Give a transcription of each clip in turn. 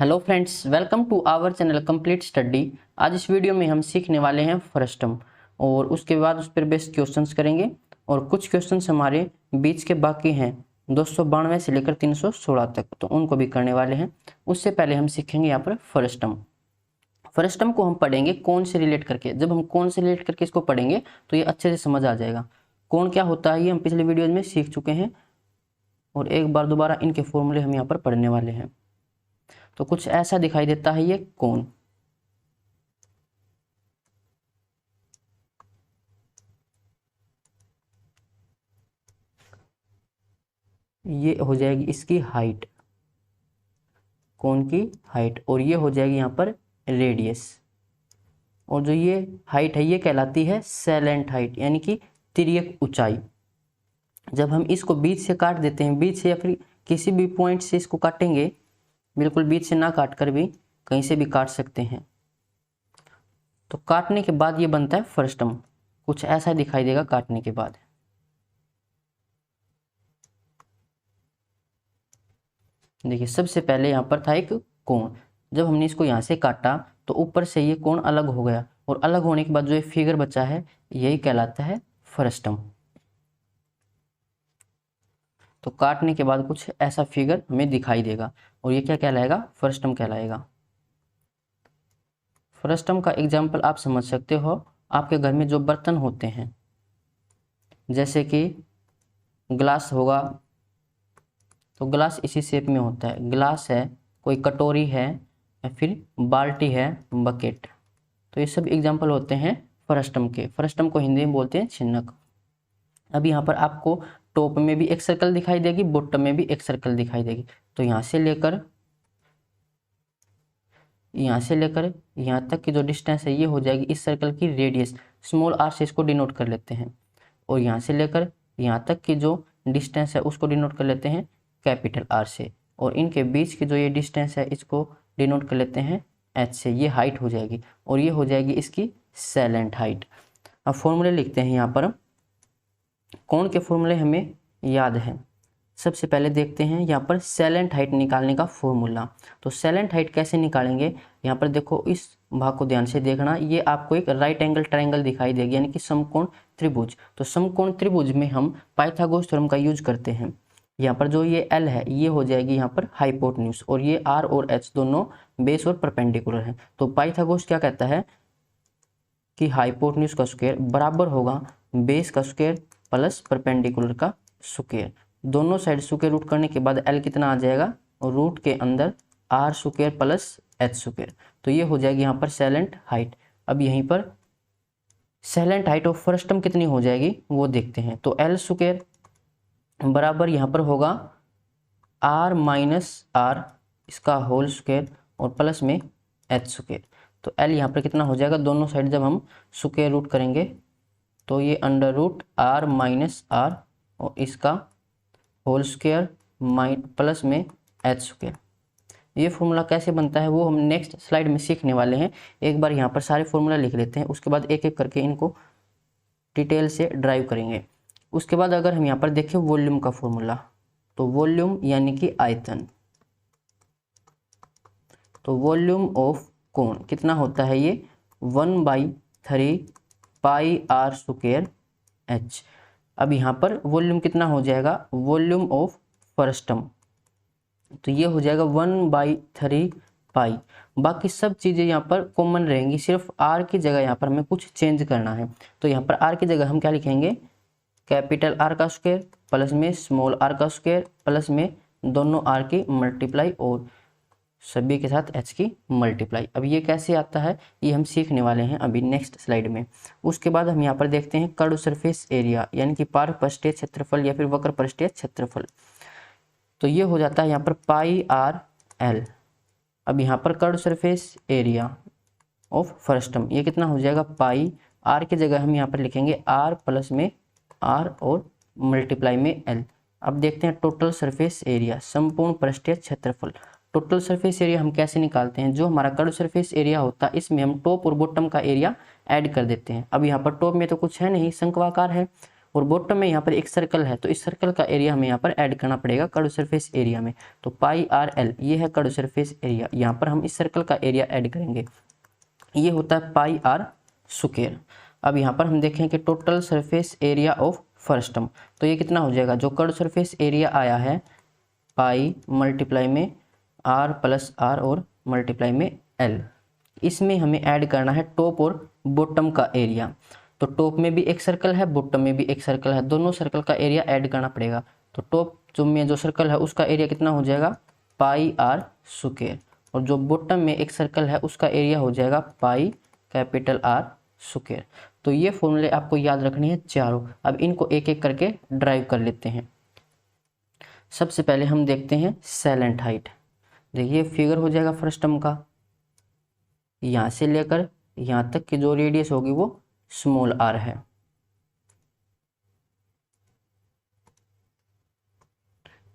Hello friends, welcome to our channel complete study. आज इस video में हम सीखने वाले हैं फ्रस्टम और उसके बाद उस पर बेस्ड क्वेश्चंस करेंगे और कुछ क्वेश्चंस हमारे बीच के बाकी हैं 292 से लेकर 316 तक, तो उनको भी करने वाले हैं। उससे पहले हम सीखेंगे यहाँ पर फ्रस्टम। फ्रस्टम को हम पढ़ेंगे कौन से रिलेट करके। जब हम कौन से रिलेट करके इसको पढ़ेंगे तो ये अच्छे से समझ आ जाएगा। कौन क्या होता है ये हम पिछले वीडियो में सीख चुके हैं और एक बार दोबारा इनके फॉर्मूले हम यहाँ पर पढ़ने वाले हैं। तो कुछ ऐसा दिखाई देता है ये कौन। ये हो जाएगी इसकी हाइट, कौन की हाइट, और ये हो जाएगी यहाँ पर रेडियस। और जो ये हाइट है ये कहलाती है सैलेंट हाइट, यानी कि तिर्यक ऊंचाई। जब हम इसको बीच से काट देते हैं, बीच से या फिर किसी भी पॉइंट से इसको काटेंगे, बिल्कुल बीच से ना काट कर भी कहीं से भी काट सकते हैं, तो काटने के बाद ये बनता है फ्रस्टम। कुछ ऐसा दिखाई देगा काटने के बाद। देखिए सबसे पहले यहाँ पर था एक कोण। जब हमने इसको यहाँ से काटा तो ऊपर से ये कोण अलग हो गया और अलग होने के बाद जो ये फिगर बचा है यही कहलाता है फ्रस्टम। तो काटने के बाद कुछ ऐसा फिगर हमें दिखाई देगा और ये क्या कहलाएगा? फ्रस्टम कहलाएगा। फ्रस्टम का एग्जाम्पल आप समझ सकते हो, आपके घर में जो बर्तन होते हैं, जैसे कि ग्लास होगा तो ग्लास इसी शेप में होता है। ग्लास है, कोई कटोरी है या फिर बाल्टी है, बकेट, तो ये सब एग्जाम्पल होते हैं फ्रस्टम के। फ्रस्टम को हिंदी में बोलते हैं छिन्नक। अब यहाँ पर आपको टॉप में भी एक सर्कल दिखाई देगी, बॉटम में भी एक सर्कल दिखाई देगी। तो यहाँ से लेकर यहाँ तक की जो डिस्टेंस है ये हो जाएगी इस सर्कल की रेडियस। स्मॉल आर से इसको डिनोट कर लेते हैं। और यहाँ से लेकर यहाँ तक की जो डिस्टेंस है उसको डिनोट कर लेते हैं कैपिटल आर से। और इनके बीच की जो ये डिस्टेंस है इसको डिनोट कर लेते हैं एच से। ये हाइट हो जाएगी और ये हो जाएगी इसकी सैलेंट हाइट। अब फॉर्मूले लिखते हैं। यहाँ पर कौन के फॉर्मूले हमें याद है। सबसे पहले देखते हैं यहाँ पर सैलेंट हाइट निकालने का फॉर्मूला। तो सैलेंट हाइट कैसे निकालेंगे, यहाँ पर देखो, इस भाग को ध्यान से देखना। ये आपको एक राइट एंगल ट्रायंगल दिखाई देगी, यानी कि समकोण त्रिभुज। तो समकोण त्रिभुज में हम पाइथागोरस थ्योरम का यूज करते हैं। यहाँ पर जो ये L है ये हो जाएगी यहाँ पर हाइपोटेन्यूज, और ये R और H दोनों बेस और परपेंडिकुलर हैं। तो पाइथागोरस क्या कहता है कि हाइपोटेन्यूज का स्क्वायर बराबर होगा बेस का स्क्वायर प्लस परपेंडिकुलर का स्क्वायर। दोनों साइड स्क्वायर रूट करने के बाद L कितना आ जाएगा, और रूट के अंदर R square plus H square. तो ये हो जाएगी यहाँ पर सैलेंट हाइट। अब यहीं पर सैलेंट हाइट ऑफ फ्रस्टम कितनी हो जाएगी वो देखते हैं। तो L स्क्वायर बराबर यहाँ पर होगा R माइनस आर इसका होल स्क्वायर और प्लस में H स्क्वायर। तो L यहाँ पर कितना हो जाएगा, दोनों साइड जब हम स्क्वायर रूट करेंगे तो ये under root R minus are और इसका होल स्क्वायर प्लस में H स्क्वायर। ये फॉर्मूला कैसे बनता है वो हम नेक्स्ट स्लाइड में सीखने वाले हैं। एक बार यहाँ पर सारे फॉर्मूला लिख लेते हैं, उसके बाद एक एक करके इनको डिटेल से ड्राइव करेंगे। उसके बाद अगर हम यहाँ पर देखें वॉल्यूम का फॉर्मूला, तो वॉल्यूम यानी कि आयतन। तो वॉल्यूम ऑफ कोण कितना होता है, ये 1/3 पाई आर स्क्वायर H। अब यहाँ पर वॉल्यूम कितना हो जाएगा, वॉल्यूम ऑफ फ्रस्टम, तो ये हो जाएगा 1/3 पाई। बाकी सब चीज़ें यहाँ पर कॉमन रहेंगी, सिर्फ R की जगह यहाँ पर हमें कुछ चेंज करना है। तो यहाँ पर R की जगह हम क्या लिखेंगे, कैपिटल R का स्क्वायर प्लस में स्मॉल r का स्क्वायर प्लस में दोनों R की मल्टीप्लाई और सभी के साथ H की मल्टीप्लाई। अब ये कैसे आता है ये हम सीखने वाले हैं अभी नेक्स्ट स्लाइड में। उसके बाद हम यहाँ पर देखते हैं कर्व सरफेस एरिया, यानी कि पारपृष्ठीय क्षेत्रफल या फिर वक्र पृष्ठीय क्षेत्रफल। तो ये हो जाता है यहाँ पर पाई आर एल। अब यहाँ पर curve surface area of frustum ये कितना हो जाएगा, पाई आर की जगह हम यहाँ पर लिखेंगे आर प्लस में आर और मल्टीप्लाई में एल। अब देखते हैं टोटल सरफेस एरिया, संपूर्ण पृष्ठीय क्षेत्रफल। टोटल सरफेस एरिया हम कैसे निकालते हैं, जो हमारा कर्व सरफेस एरिया होता है इसमें हम टॉप और बॉटम का एरिया ऐड कर देते हैं। अब यहाँ पर टॉप में तो कुछ है नहीं, शंक्वाकार है, और बॉटम में यहाँ पर एक सर्कल है, तो इस सर्कल का एरिया हमें यहाँ पर ऐड करना पड़ेगा कर्व सरफेस एरिया में। तो पाई आर एल ये है कर्व सरफेस एरिया, यहाँ पर हम इस सर्कल का एरिया ऐड करेंगे, ये होता है पाई आर स्क्वायर। अब यहाँ पर हम देखें कि total surface area of first term, तो ये कितना हो जाएगा, जो कर्व सरफेस एरिया आया है पाई मल्टीप्लाई में आर प्लस आर और मल्टीप्लाई में एल, इसमें हमें ऐड करना है टॉप और बॉटम का एरिया। तो टॉप में भी एक सर्कल है, बॉटम में भी एक सर्कल है, दोनों सर्कल का एरिया ऐड करना पड़ेगा। तो टॉप जो सर्कल है उसका एरिया कितना हो जाएगा पाई आर स्क्वायर, और जो बॉटम में एक सर्कल है उसका एरिया हो जाएगा पाई कैपिटल आर स्क्वायर। तो ये फॉर्मूले आपको याद रखनी है चारों। अब इनको एक एक करके ड्राइव कर लेते हैं। सबसे पहले हम देखते हैं सैलेंट हाइट। देखिए फिगर हो जाएगा फर्स्ट टर्म का, यहाँ से लेकर यहाँ तक की जो रेडियस होगी वो स्मॉल आर है।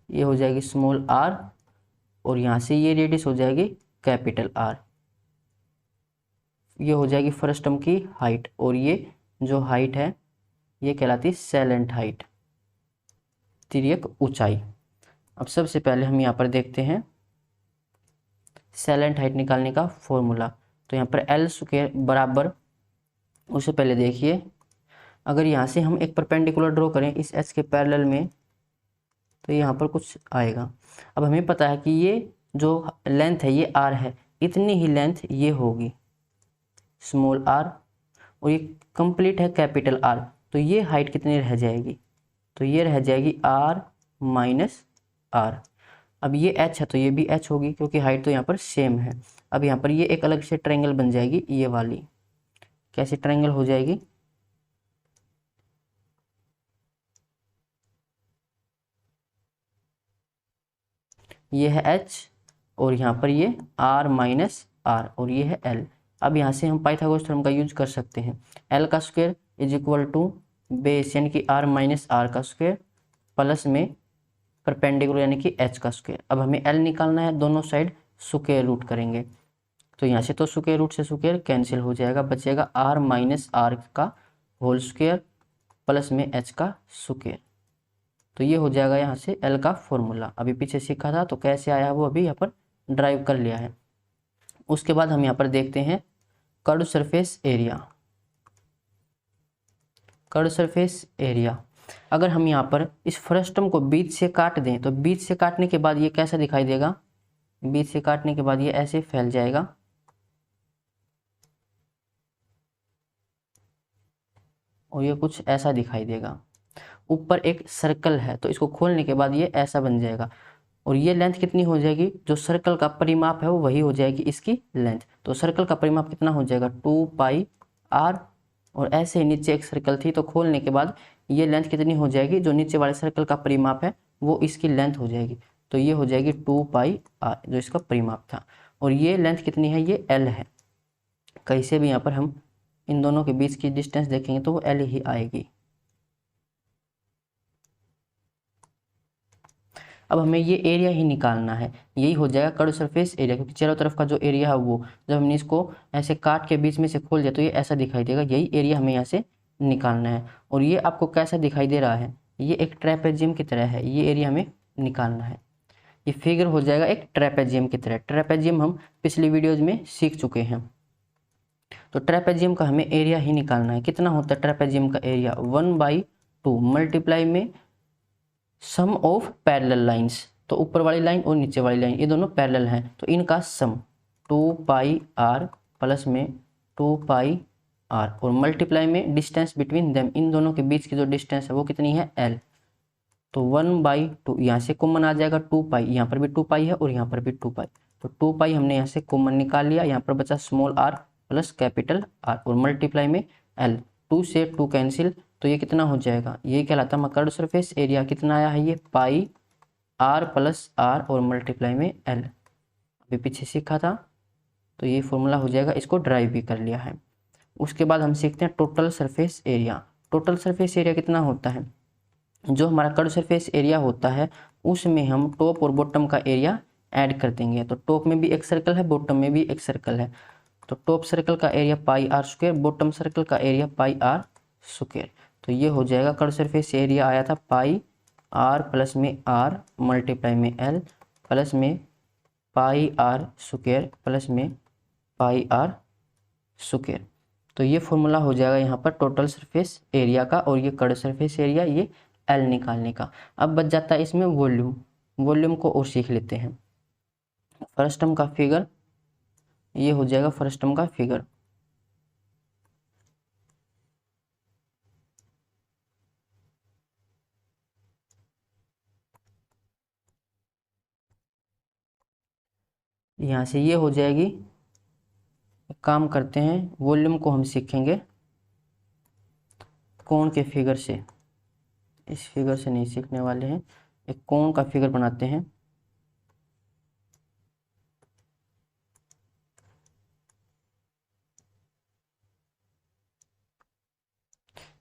ये हो जाएगी स्मॉल आर, और यहाँ से ये रेडियस हो जाएगी कैपिटल आर। ये हो जाएगी फर्स्ट टर्म की हाइट, और ये जो हाइट है ये कहलाती है सैलेंट हाइट, तिर्यक ऊंचाई। अब सबसे पहले हम यहाँ पर देखते हैं सैलेंट हाइट निकालने का फॉर्मूला। तो यहाँ पर एल स्क्वायर बराबर, उससे पहले देखिए अगर यहाँ से हम एक परपेंडिकुलर ड्रॉ करें इस एच के पैरेलल में, तो यहाँ पर कुछ आएगा। अब हमें पता है कि ये जो लेंथ है ये आर है, इतनी ही लेंथ ये होगी स्मॉल आर, और ये कंप्लीट है कैपिटल आर। तो ये हाइट कितनी रह जाएगी, तो ये रह जाएगी आर माइनस आर। अब ये एच है तो ये भी एच होगी, क्योंकि हाइट तो यहाँ पर सेम है। अब यहाँ पर ये एक अलग से ट्रायंगल बन जाएगी, ये वाली कैसे ट्रायंगल हो जाएगी, ये है एच और यहाँ पर ये आर माइनस आर, और ये है एल। अब यहाँ से हम पाइथागोरस थ्योरम का यूज कर सकते हैं। एल का square is equal to base यानी कि आर माइनस आर का स्क्वायर प्लस में परपेंडिकुलर यानी कि एच का स्क्वायर। अब हमें एल निकालना है, दोनों साइड स्क्वायर रूट करेंगे, तो यहाँ से तो स्क्वायर रूट से स्क्वायर कैंसिल हो जाएगा, बचेगा आर माइनस आर का होल स्क्वायर प्लस में एच का स्क्वायर। तो ये हो जाएगा यहाँ से एल का फॉर्मूला। अभी पीछे सीखा था तो कैसे आया वो अभी यहाँ पर ड्राइव कर लिया है। उसके बाद हम यहाँ पर देखते हैं curve surface area. Curve surface area अगर हम यहाँ पर इस फर्स्ट टर्म को बीच से काट दें, तो बीच से काटने के बाद ये कैसा दिखाई देगा, बीच से काटने के बाद ये ऐसे फैल जाएगा, और ये कुछ ऐसा दिखाई देगा। ऊपर एक सर्कल है तो इसको खोलने के बाद ये ऐसा बन जाएगा, और ये लेंथ कितनी हो जाएगी, जो सर्कल का परिमाप है वो वही हो जाएगी इसकी लेंथ। तो सर्कल का परिमाप कितना हो जाएगा 2 पाई आर, और ऐसे ही नीचे एक सर्कल थी तो खोलने के बाद ये लेंथ कितनी हो जाएगी, जो नीचे वाले सर्कल का परिमाप है वो इसकी लेंथ हो जाएगी। तो ये हो जाएगी 2 पाई आर जो इसका परिमाप था, और ये लेंथ कितनी है, ये एल है। कहीं से भी यहाँ पर हम इन दोनों के बीच की डिस्टेंस देखेंगे तो वो एल ही आएगी। अब हमें ये एरिया ही निकालना है, यही हो जाएगा कर्व सरफेस एरिया, क्योंकि चारों तरफ का जो एरिया है वो जब हमने इसको ऐसे काट के बीच में से खोल दिया तो ये ऐसा दिखाई देगा, यही एरिया हमें यहाँ से निकालना है। और ये आपको कैसा दिखाई दे रहा है, ये एक ट्रेपेजियम की तरह है, ये एरिया हमें निकालना है। ये फिगर हो जाएगा एक ट्रेपेजियम की तरह। ट्रेपेजियम हम पिछली वीडियोज में सीख चुके हैं। तो ट्रेपेजियम का हमें एरिया ही निकालना है। कितना होता है ट्रेपेजियम का एरिया, 1/2 मल्टीप्लाई में सम ऑफ पैरेलल लाइंस। तो ऊपर वाली लाइन और नीचे वाली लाइन ये दोनों पैरेलल हैं, तो इनका सम 2 पाई आर प्लस में 2 पाई आर, और मल्टीप्लाई में डिस्टेंस बिटवीन देम, इन दोनों के बीच की जो डिस्टेंस है वो कितनी है एल। तो 1/2 यहाँ से कॉमन आ जाएगा 2 पाई, यहाँ पर भी 2 पाई है और यहाँ पर भी 2 पाई, तो 2 पाई हमने यहाँ से कॉमन निकाल लिया। यहाँ पर बचा small R plus capital R, और मल्टीप्लाई में एल, 2 से 2 कैंसिल, तो ये कितना हो जाएगा, ये कहलाता है कर्व सरफेस एरिया। कितना आया है ये पाई आर प्लस आर और मल्टीप्लाई में एल, अभी पीछे सीखा था तो ये फॉर्मूला हो जाएगा, इसको ड्राइव भी कर लिया है। उसके बाद हम सीखते हैं total surface area. Total surface area कितना होता है, जो हमारा कर्व सरफेस एरिया होता है उसमें हम टॉप और बॉटम का एरिया ऐड कर देंगे। तो टॉप में भी एक सर्कल है, बॉटम में भी एक सर्कल है, तो टॉप सर्कल का area pi are square, bottom circle का एरिया पाई आर स्क्वायर। तो ये हो जाएगा कर्व सरफेस एरिया आया था पाई आर प्लस में आर मल्टीप्लाई में एल प्लस में पाई आर स्क्वायर प्लस में पाई आर स्क्वायर। तो ये फॉर्मूला हो जाएगा यहाँ पर टोटल सरफेस एरिया का, और ये कर्व सरफेस एरिया ये एल निकालने का। अब बच जाता है इसमें वॉल्यूम। वॉल्यूम को और सीख लेते हैं। फर्स्ट टर्म का फिगर ये हो जाएगा फर्स्ट टर्म का फिगर। यहाँ से ये हो जाएगी। एक काम करते हैं, वॉल्यूम को हम सीखेंगे कोण के फिगर से। इस फिगर से नहीं सीखने वाले हैं, एक कोण का फिगर बनाते हैं।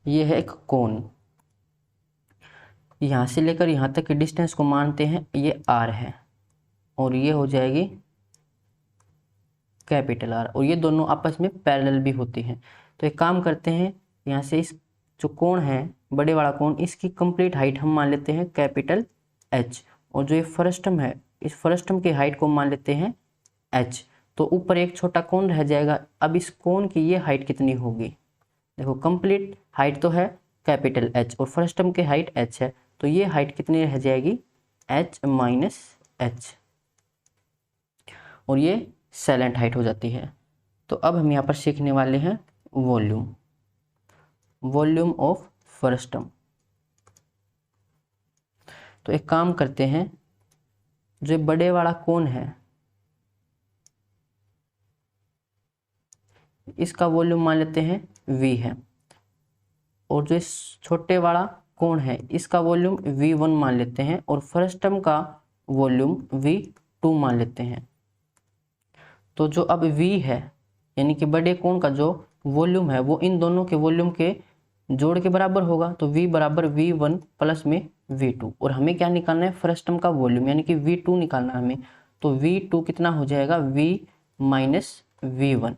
ये है एक कोण। यहाँ से लेकर यहाँ तक की डिस्टेंस को मानते हैं ये आर है, और ये हो जाएगी कैपिटल आर, और ये दोनों आपस में पैरेलल भी होती हैं। तो एक काम करते हैं, यहाँ से इस जो कोण है बड़े वाला कोण, इसकी कंप्लीट हाइट हम मान लेते हैं कैपिटल एच, और जो ये फर्स्ट टर्म है इस फर्स्ट टर्म की हाइट को मान लेते हैं एच। तो ऊपर एक छोटा कोण रह जाएगा। अब इस कोण की ये हाइट कितनी होगी, देखो कंप्लीट हाइट तो है कैपिटल एच और फर्स्ट टर्म की हाइट एच है, तो ये हाइट कितनी रह जाएगी एच माइनस एच, और ये साइलेंट हाइट हो जाती है। तो अब हम यहाँ पर सीखने वाले हैं volume. Volume of first term. तो एक काम करते हैं, जो बड़े वाला कोण है इसका वॉल्यूम मान लेते हैं v है, और जो इस छोटे वाला कोण है इसका वॉल्यूम v1 मान लेते हैं, और फर्स्ट टर्म का वॉल्यूम v2 मान लेते हैं। तो जो अब v है यानी कि बड़े कोण का जो वॉल्यूम है वो इन दोनों के वॉल्यूम के जोड़ के बराबर होगा। तो v बराबर v1 प्लस में v2, और हमें क्या निकालना है फर्स्ट टर्म का वॉल्यूम यानी कि v2 निकालना है हमें। तो v2 कितना हो जाएगा v माइनस v1,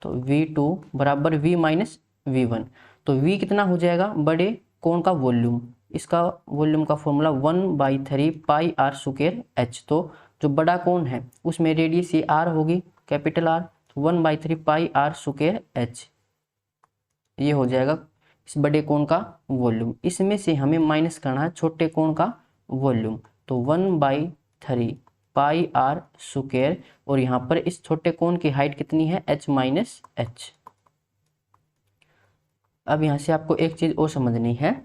तो v2 बराबर v माइनस v1। तो v कितना हो जाएगा बड़े कोण का वॉल्यूम, इसका वॉल्यूम का formula 1/3 pi are square h. तो जो बड़ा कोण है उसमें रेडियस ये आर होगी capital R, 1/3 pi are square h, ये हो जाएगा इस बड़े कोण का वॉल्यूम। इसमें से हमें माइनस करना है छोटे कोण का वॉल्यूम, तो 1/3 पाई आर स्क्वायर, और यहाँ पर इस छोटे कोण की हाइट कितनी है h माइनस एच। अब यहाँ से आपको एक चीज और समझनी है,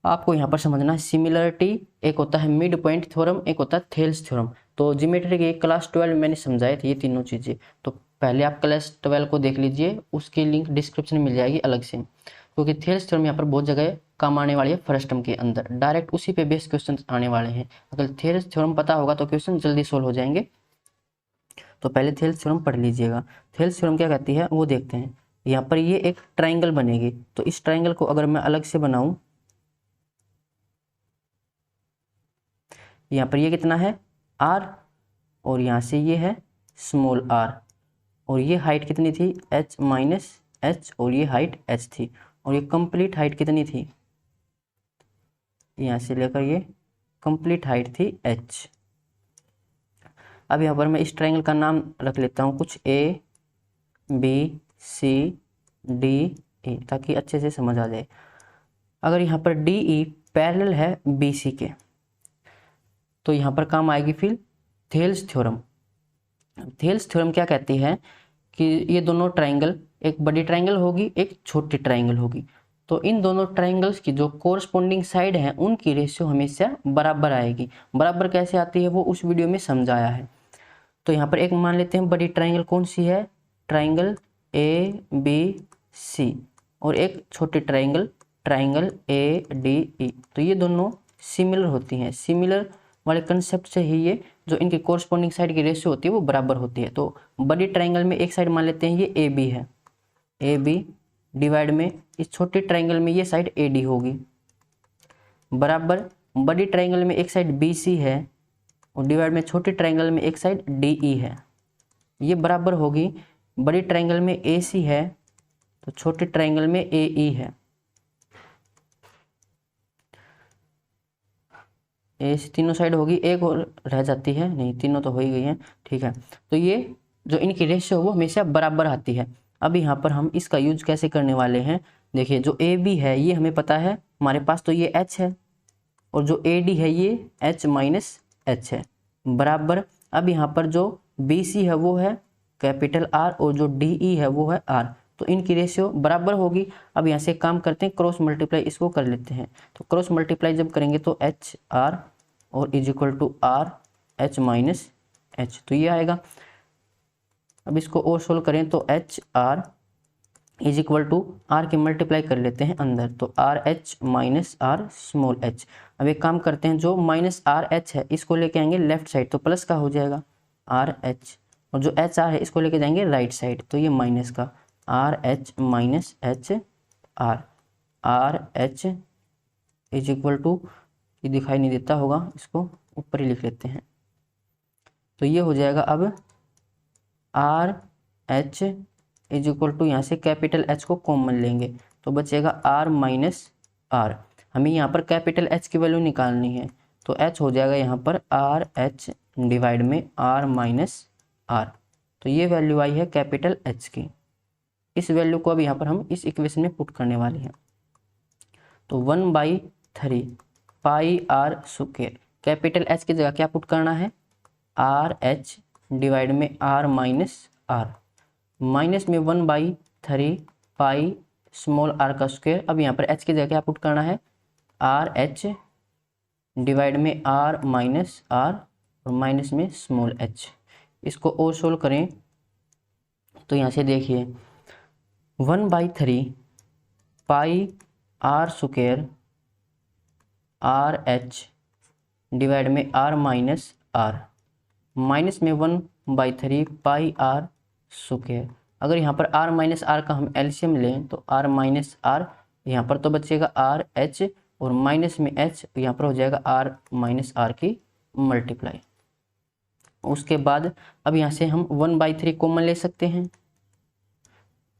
आपको यहाँ पर समझना है सिमिलरिटी, एक होता है मिड पॉइंट थ्योरम, एक होता है थेल्स थ्योरम। तो ज्योमेट्री के क्लास 12 में मैंने समझाए थे ये तीनों चीजें, तो पहले आप क्लास 12 को देख लीजिए, उसकी लिंक डिस्क्रिप्शन में मिल जाएगी अलग से, क्योंकि थेल्स थ्योरम यहाँ पर बहुत जगह काम आने वाली है फर्स्ट टर्म के अंदर, डायरेक्ट उसी पे बेस्ड क्वेश्चन आने वाले हैं। अगर थेल्स थ्योरम पता होगा तो क्वेश्चन जल्दी सोल्व हो जाएंगे। तो पहले थेल्स थ्योरम पढ़ लीजिएगा। थेल्स थ्योरम क्या कहती है वो देखते हैं। यहाँ पर ये एक ट्राइंगल बनेगी, तो इस ट्राइंगल को अगर मैं अलग से बनाऊं, यहाँ पर ये कितना है r, और यहाँ से ये है स्मॉल r, और ये हाइट कितनी थी h माइनस एच, और ये हाइट h थी, और ये कंप्लीट हाइट कितनी थी, यहाँ से लेकर ये कंप्लीट हाइट थी h। अब यहाँ पर मैं इस ट्राइंगल का नाम रख लेता हूँ कुछ a b c d e, ताकि अच्छे से समझ आ जाए। अगर यहाँ पर डी ई पैरेलल है बी सी के, तो यहाँ पर काम आएगी फिर थेल्स थ्योरम। थेल्स थ्योरम क्या कहती है कि ये दोनों ट्राइंगल, एक बड़ी ट्राइंगल होगी एक छोटी ट्राइंगल होगी, तो इन दोनों ट्राइंगल्स की जो कोरस्पोंडिंग साइड है उनकी रेशियो हमेशा बराबर आएगी। बराबर कैसे आती है वो उस वीडियो में समझाया है। तो यहाँ पर एक मान लेते हैं बड़ी ट्राइंगल कौन सी है, ट्राइंगल ए बी सी, और एक छोटी triangle triangle A D E. तो ये दोनों सिमिलर होती हैं, सिमिलर वाले कंसेप्ट से ही ये जो इनकी कोरस्पोंडिंग साइड की रेशियो होती है वो बराबर होती है। तो बड़ी ट्राइंगल में एक साइड मान लेते हैं ये ए बी है, ए बी डिवाइड में इस छोटे ट्राइंगल में ये साइड ए डी होगी, बराबर बड़ी ट्राइंगल में एक साइड बी सी है और डिवाइड में छोटे ट्राइंगल में एक साइड डी ई है, ये बराबर होगी बड़ी ट्राइंगल में ए सी है तो छोटे ट्राइंगल में ए ई है, ए से तीनों साइड होगी, एक और रह जाती है, नहीं तीनों तो हो ही गई हैं, ठीक है। तो ये जो इनकी रेशियो वो हमेशा बराबर आती है। अब यहाँ पर हम इसका यूज कैसे करने वाले हैं, देखिए जो ए बी है ये हमें पता है हमारे पास, तो ये एच है, और जो ए डी है ये एच माइनस एच है, बराबर। अब यहाँ पर जो बी सी है वो है कैपिटल आर, और जो डी ई है वो है आर, तो इनकी रेशियो बराबर होगी। अब यहाँ से काम करते हैं, क्रॉस मल्टीप्लाई इसको कर लेते हैं। तो क्रॉस मल्टीप्लाई जब करेंगे तो एच आर और is equal to r h minus h, तो ये आएगा। अब इसको और सोल्व करें तो h r is equal to r की मल्टीप्लाई कर लेते हैं अंदर, तो r h minus r small h. अब एक काम करते हैं, जो माइनस आर एच है इसको लेके आएंगे लेफ्ट साइड, तो प्लस का हो जाएगा आर एच, और जो एच आर है इसको लेके जाएंगे राइट साइड, तो ये माइनस का r h minus h r h is equal to, ये दिखाई नहीं देता होगा, इसको ऊपर ही लिख लेते हैं, तो ये हो जाएगा। अब r h is equal to, यहाँ से कैपिटल एच को कॉमन लेंगे तो बचेगा आर माइनस आर। हमें यहाँ पर कैपिटल एच की वैल्यू निकालनी है, तो एच हो जाएगा यहाँ पर आर एच डिवाइड में आर माइनस आर, तो ये वैल्यू आई है कैपिटल एच की। इस वैल्यू को अब यहाँ पर हम इस इक्वेशन में पुट करने वाले हैं, तो 1/3 pi are square, capital H की जगह क्या पुट करना है, आर एच डिवाइड में आर माइनस आर, माइनस में 1/3 पाई स्मॉल आर का स्क्वायर। अब यहाँ पर एच की जगह क्या पुट करना है, आर एच डिवाइड में आर माइनस आर, और माइनस में स्मॉल एच। इसको और सोल्व करें तो यहाँ से देखिए 1/3 pi are square R H divide में आर माइनस आर, माइनस में 1/3 पाई आर स्क्वायर। अगर यहाँ पर आर माइनस आर का हम एलसीएम लें तो आर माइनस आर, यहाँ पर तो बचेगा आर एच, और माइनस में एच, यहाँ पर हो जाएगा आर माइनस आर की मल्टीप्लाई। उसके बाद अब यहाँ से हम 1/3 कॉमन ले सकते हैं,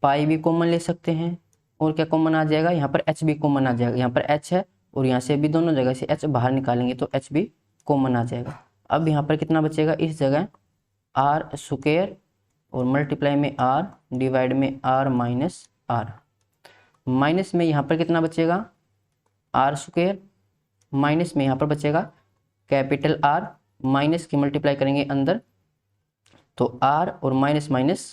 पाई भी कॉमन ले सकते हैं, और क्या कॉमन आ जाएगा, यहाँ पर एच भी कॉमन आ जाएगा। यहाँ पर एच है और यहाँ से भी दोनों जगह से एच बाहर निकालेंगे तो एच भी कॉमन आ जाएगा। अब यहाँ पर कितना बचेगा, इस जगह आर स्क्वायर और मल्टीप्लाई में आर डिवाइड में आर माइनस आर, माइनस में यहाँ पर कितना बचेगा आर स्क्वायर, माइनस में यहाँ पर बचेगा कैपिटल आर, माइनस की मल्टीप्लाई करेंगे अंदर तो आर और माइनस माइनस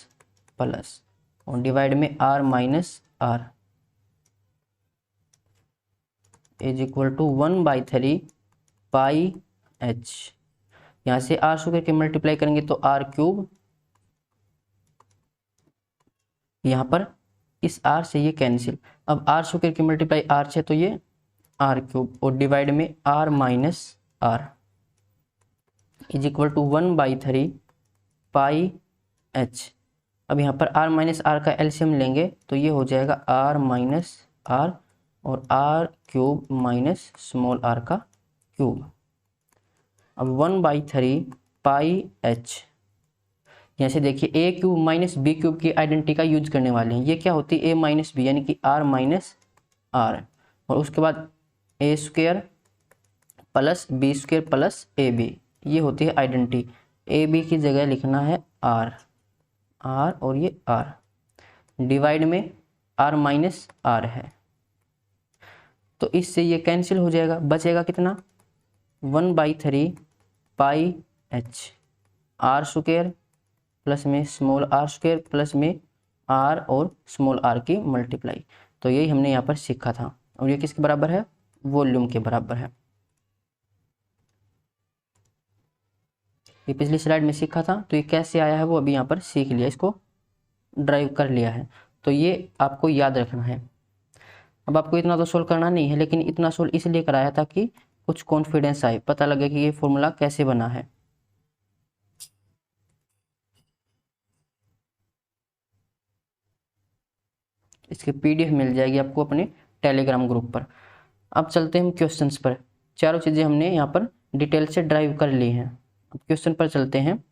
प्लस, और डिवाइड में are minus r is equal to 1/3 pi h. यहाँ से आर स्क्वायर की मल्टीप्लाई करेंगे तो आर क्यूब, यहाँ पर इस आर से ये कैंसिल, अब आर स्क्वायर की मल्टीप्लाई आर से तो ये आर क्यूब, और डिवाइड में are minus r is equal to 1/3 pi h. अब यहाँ पर आर माइनस आर का एलसीएम लेंगे तो ये हो जाएगा आर माइनस आर और r cube minus small r का क्यूब। अब 1/3 पाई एच, यहाँ से देखिए a cube minus b cube की आइडेंटिटी का यूज करने वाले हैं। ये क्या होती है, ए माइनस बी, यानी कि आर माइनस आर, और उसके बाद A square plus B square plus A B, ये होती है आइडेंटिटी। ए बी की जगह लिखना है आर, आर और ये आर, डिवाइड में आर माइनस आर है, तो इससे ये कैंसिल हो जाएगा, बचेगा कितना 1/3 pi H, are square plus में स्मॉल आर स्क्वायर प्लस में आर और स्मॉल आर की मल्टीप्लाई। तो यही हमने यहाँ पर सीखा था, और ये किसके बराबर है, वॉल्यूम के बराबर है। ये पिछली स्लाइड में सीखा था, तो ये कैसे आया है वो अभी यहाँ पर सीख लिया, इसको ड्राइव कर लिया है, तो ये आपको याद रखना है। अब आपको इतना तो सोल्व करना नहीं है, लेकिन इतना सोल्व इसलिए कराया था कि कुछ कॉन्फिडेंस आए, पता लगे कि ये फॉर्मूला कैसे बना है। इसकी पीडीएफ मिल जाएगी आपको अपने टेलीग्राम ग्रुप पर। अब चलते हैं हम क्वेश्चंस पर। चारों चीज़ें हमने यहाँ पर डिटेल से ड्राइव कर ली हैं। अब क्वेश्चन पर चलते हैं।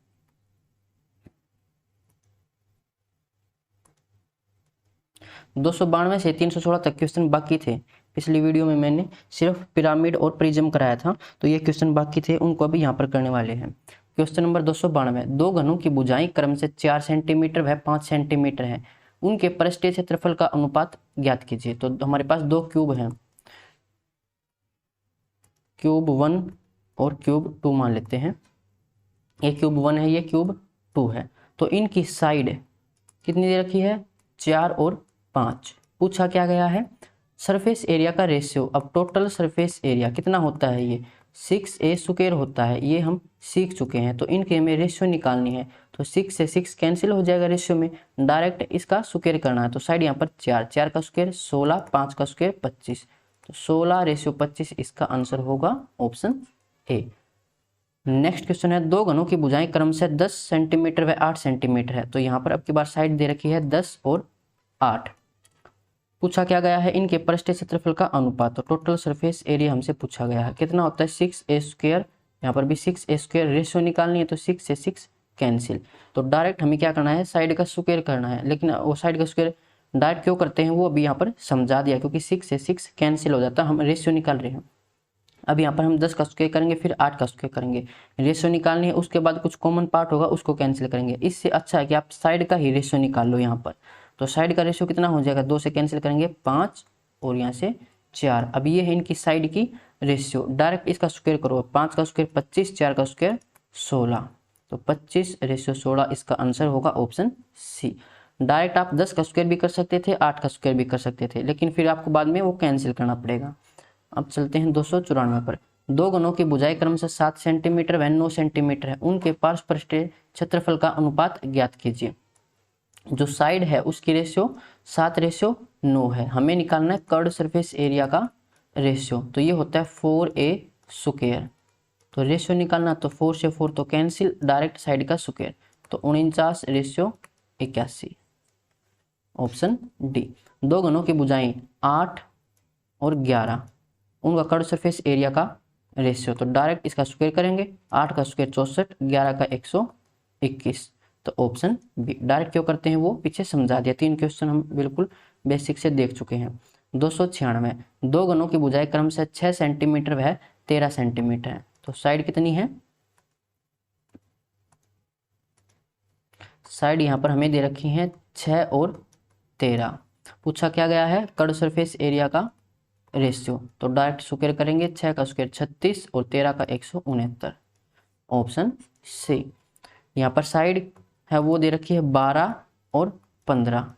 292 से 316 तक क्वेश्चन बाकी थे। पिछली वीडियो में मैंने सिर्फ पिरामिड और प्रिज्म कराया था, तो ये क्वेश्चन बाकी थे, उनको अभी यहाँ पर करने वाले हैं। क्वेश्चन नंबर 292, दो घनों की भुजाएं क्रम से 4 सेंटीमीटर व 5 सेंटीमीटर है, उनके पृष्ठीय क्षेत्रफल का अनुपात ज्ञात कीजिए। तो हमारे पास दो क्यूब हैं, क्यूब 1 और क्यूब 2 मान लेते हैं। ये क्यूब 1 है, ये क्यूब 2 है। तो इनकी साइड कितनी दे रखी है, 4 और 5। पूछा क्या गया है, सरफेस एरिया का रेशियो। अब टोटल सरफेस एरिया कितना होता है, ये 6a² होता है, ये हम सीख चुके हैं। तो इनके हमें रेशियो निकालनी है, तो 6 से 6 कैंसिल हो जाएगा रेशियो में, डायरेक्ट इसका स्क्वायर करना है। तो साइड यहाँ पर 4, 4 का स्क्वायर 16, 5 का स्क्वायर 25, तो 16:25 इसका आंसर होगा ऑप्शन ए। नेक्स्ट क्वेश्चन है, दो घनों की भुजाएं क्रमशः 10 सेंटीमीटर व 8 सेंटीमीटर है। तो यहाँ पर अब की बार साइड दे रखी है 10 और 8। पूछा क्या गया है, इनके पृष्ठीय क्षेत्रफल का अनुपात। तो टोटल सरफेस एरिया हमसे पूछा गया है, कितना होता है 6a²। यहाँ पर भी 6a², रेशियो निकालनी है, तो 6 से 6 कैंसिल। तो डायरेक्ट हमें क्या करना है, साइड का स्क्वायर करना है। लेकिन वो साइड का स्क्वायर डायरेक्ट क्यों करते हैं, वो अभी यहाँ पर समझा दिया, क्योंकि 6 से 6 कैंसिल हो जाता है, हम रेशियो निकाल रहे हैं। अब यहाँ पर हम 10 का स्क्वायर करेंगे, फिर 8 का स्क्वायर करेंगे, रेशियो निकालनी है, उसके बाद कुछ कॉमन पार्ट होगा उसको कैंसिल करेंगे। इससे अच्छा है कि आप साइड का ही रेशियो निकाल लो यहाँ पर। तो साइड का रेशियो कितना हो जाएगा, 2 से कैंसिल करेंगे 5 और यहाँ से 4। अब ये है इनकी साइड की रेशियो, डायरेक्ट इसका स्क्वायर करो, 5 का स्क्वायर 25, 4 का स्क्वायर 16, तो 25:16 इसका आंसर होगा ऑप्शन सी। डायरेक्ट आप 10 का स्क्वायर भी कर सकते थे, 8 का स्क्वायर भी कर सकते थे, लेकिन फिर आपको बाद में वो कैंसिल करना पड़ेगा। अब चलते हैं 294 पर, दो घनों की भुजाएं क्रमशः 7 सेंटीमीटर व 9 सेंटीमीटर है, उनके पार्श्वपृष्ठीय क्षेत्रफल का अनुपात ज्ञात कीजिए। जो साइड है उसकी रेशियो 7:9 है, हमें निकालना है कर्ड सरफेस एरिया का रेशियो। तो ये होता है 4a²। तो रेशियो निकालना, तो 4 से 4 तो कैंसिल, डायरेक्ट साइड का स्क्वायर, तो 49:81 ऑप्शन डी। दो घनों की भुजाएं 8 और 11, उनका कर्ड सरफेस एरिया का रेशियो। तो डायरेक्ट इसका स्क्वायर करेंगे, 8 का स्क्वायर 64, 11 का 121, तो ऑप्शन बी। डायरेक्ट क्यों करते हैं वो पीछे समझा दिया, 3 क्वेश्चन हम बिल्कुल बेसिक से देख चुके हैं। 296, दो घनों की भुजाएं क्रमशः 6 सेंटीमीटर व 13 सेंटीमीटर है। तो साइड कितनी है, साइड यहाँ पर हमें दे रखी है 6 और 13। पूछा क्या गया है, कर्ड सरफेस एरिया का रेशियो। तो डायरेक्ट स्क्वायर करेंगे, 6 का स्क्वायर 36 और 13 का 169, ऑप्शन सी। यहाँ पर साइड है वो दे रखी है 12 और 15।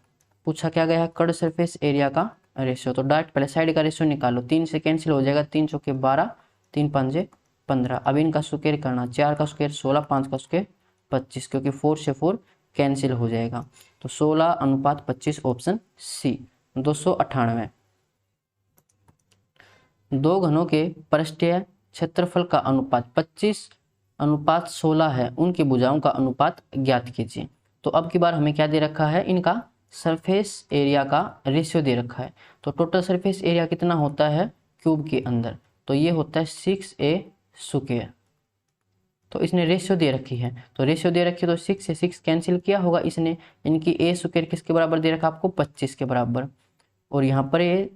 पूछा क्या गया है, कर्ड सरफेस एरिया का रेशियो। तो डायरेक्ट पहले साइड का रेशियो निकालो, 3 से कैंसिल हो जाएगा, 3 चौके 12, 3 पंजे 15। अब इनका स्क्वायर करना, 4 का स्क्वायर 16, 5 का स्क्वायर 25, क्योंकि 4 से 4 कैंसिल हो जाएगा, तो 16:25 ऑप्शन सी। 298, दो घनों के पृष्ठीय क्षेत्रफल का अनुपात 25:16 है, उनकी भुजाओं का अनुपात ज्ञात कीजिए। तो अब की बार हमें क्या दे रखा है, इनका सरफेस एरिया का रेशियो दे रखा है। तो टोटल सरफेस एरिया कितना होता है क्यूब के अंदर, तो ये होता है 6a²। तो इसने रेशियो दे रखी है, तो रेशियो दे रखी है, तो 6 से 6 कैंसिल किया होगा इसने। इनकी a² किसके बराबर दे रखा आपको, 25 के बराबर, और यहाँ पर ये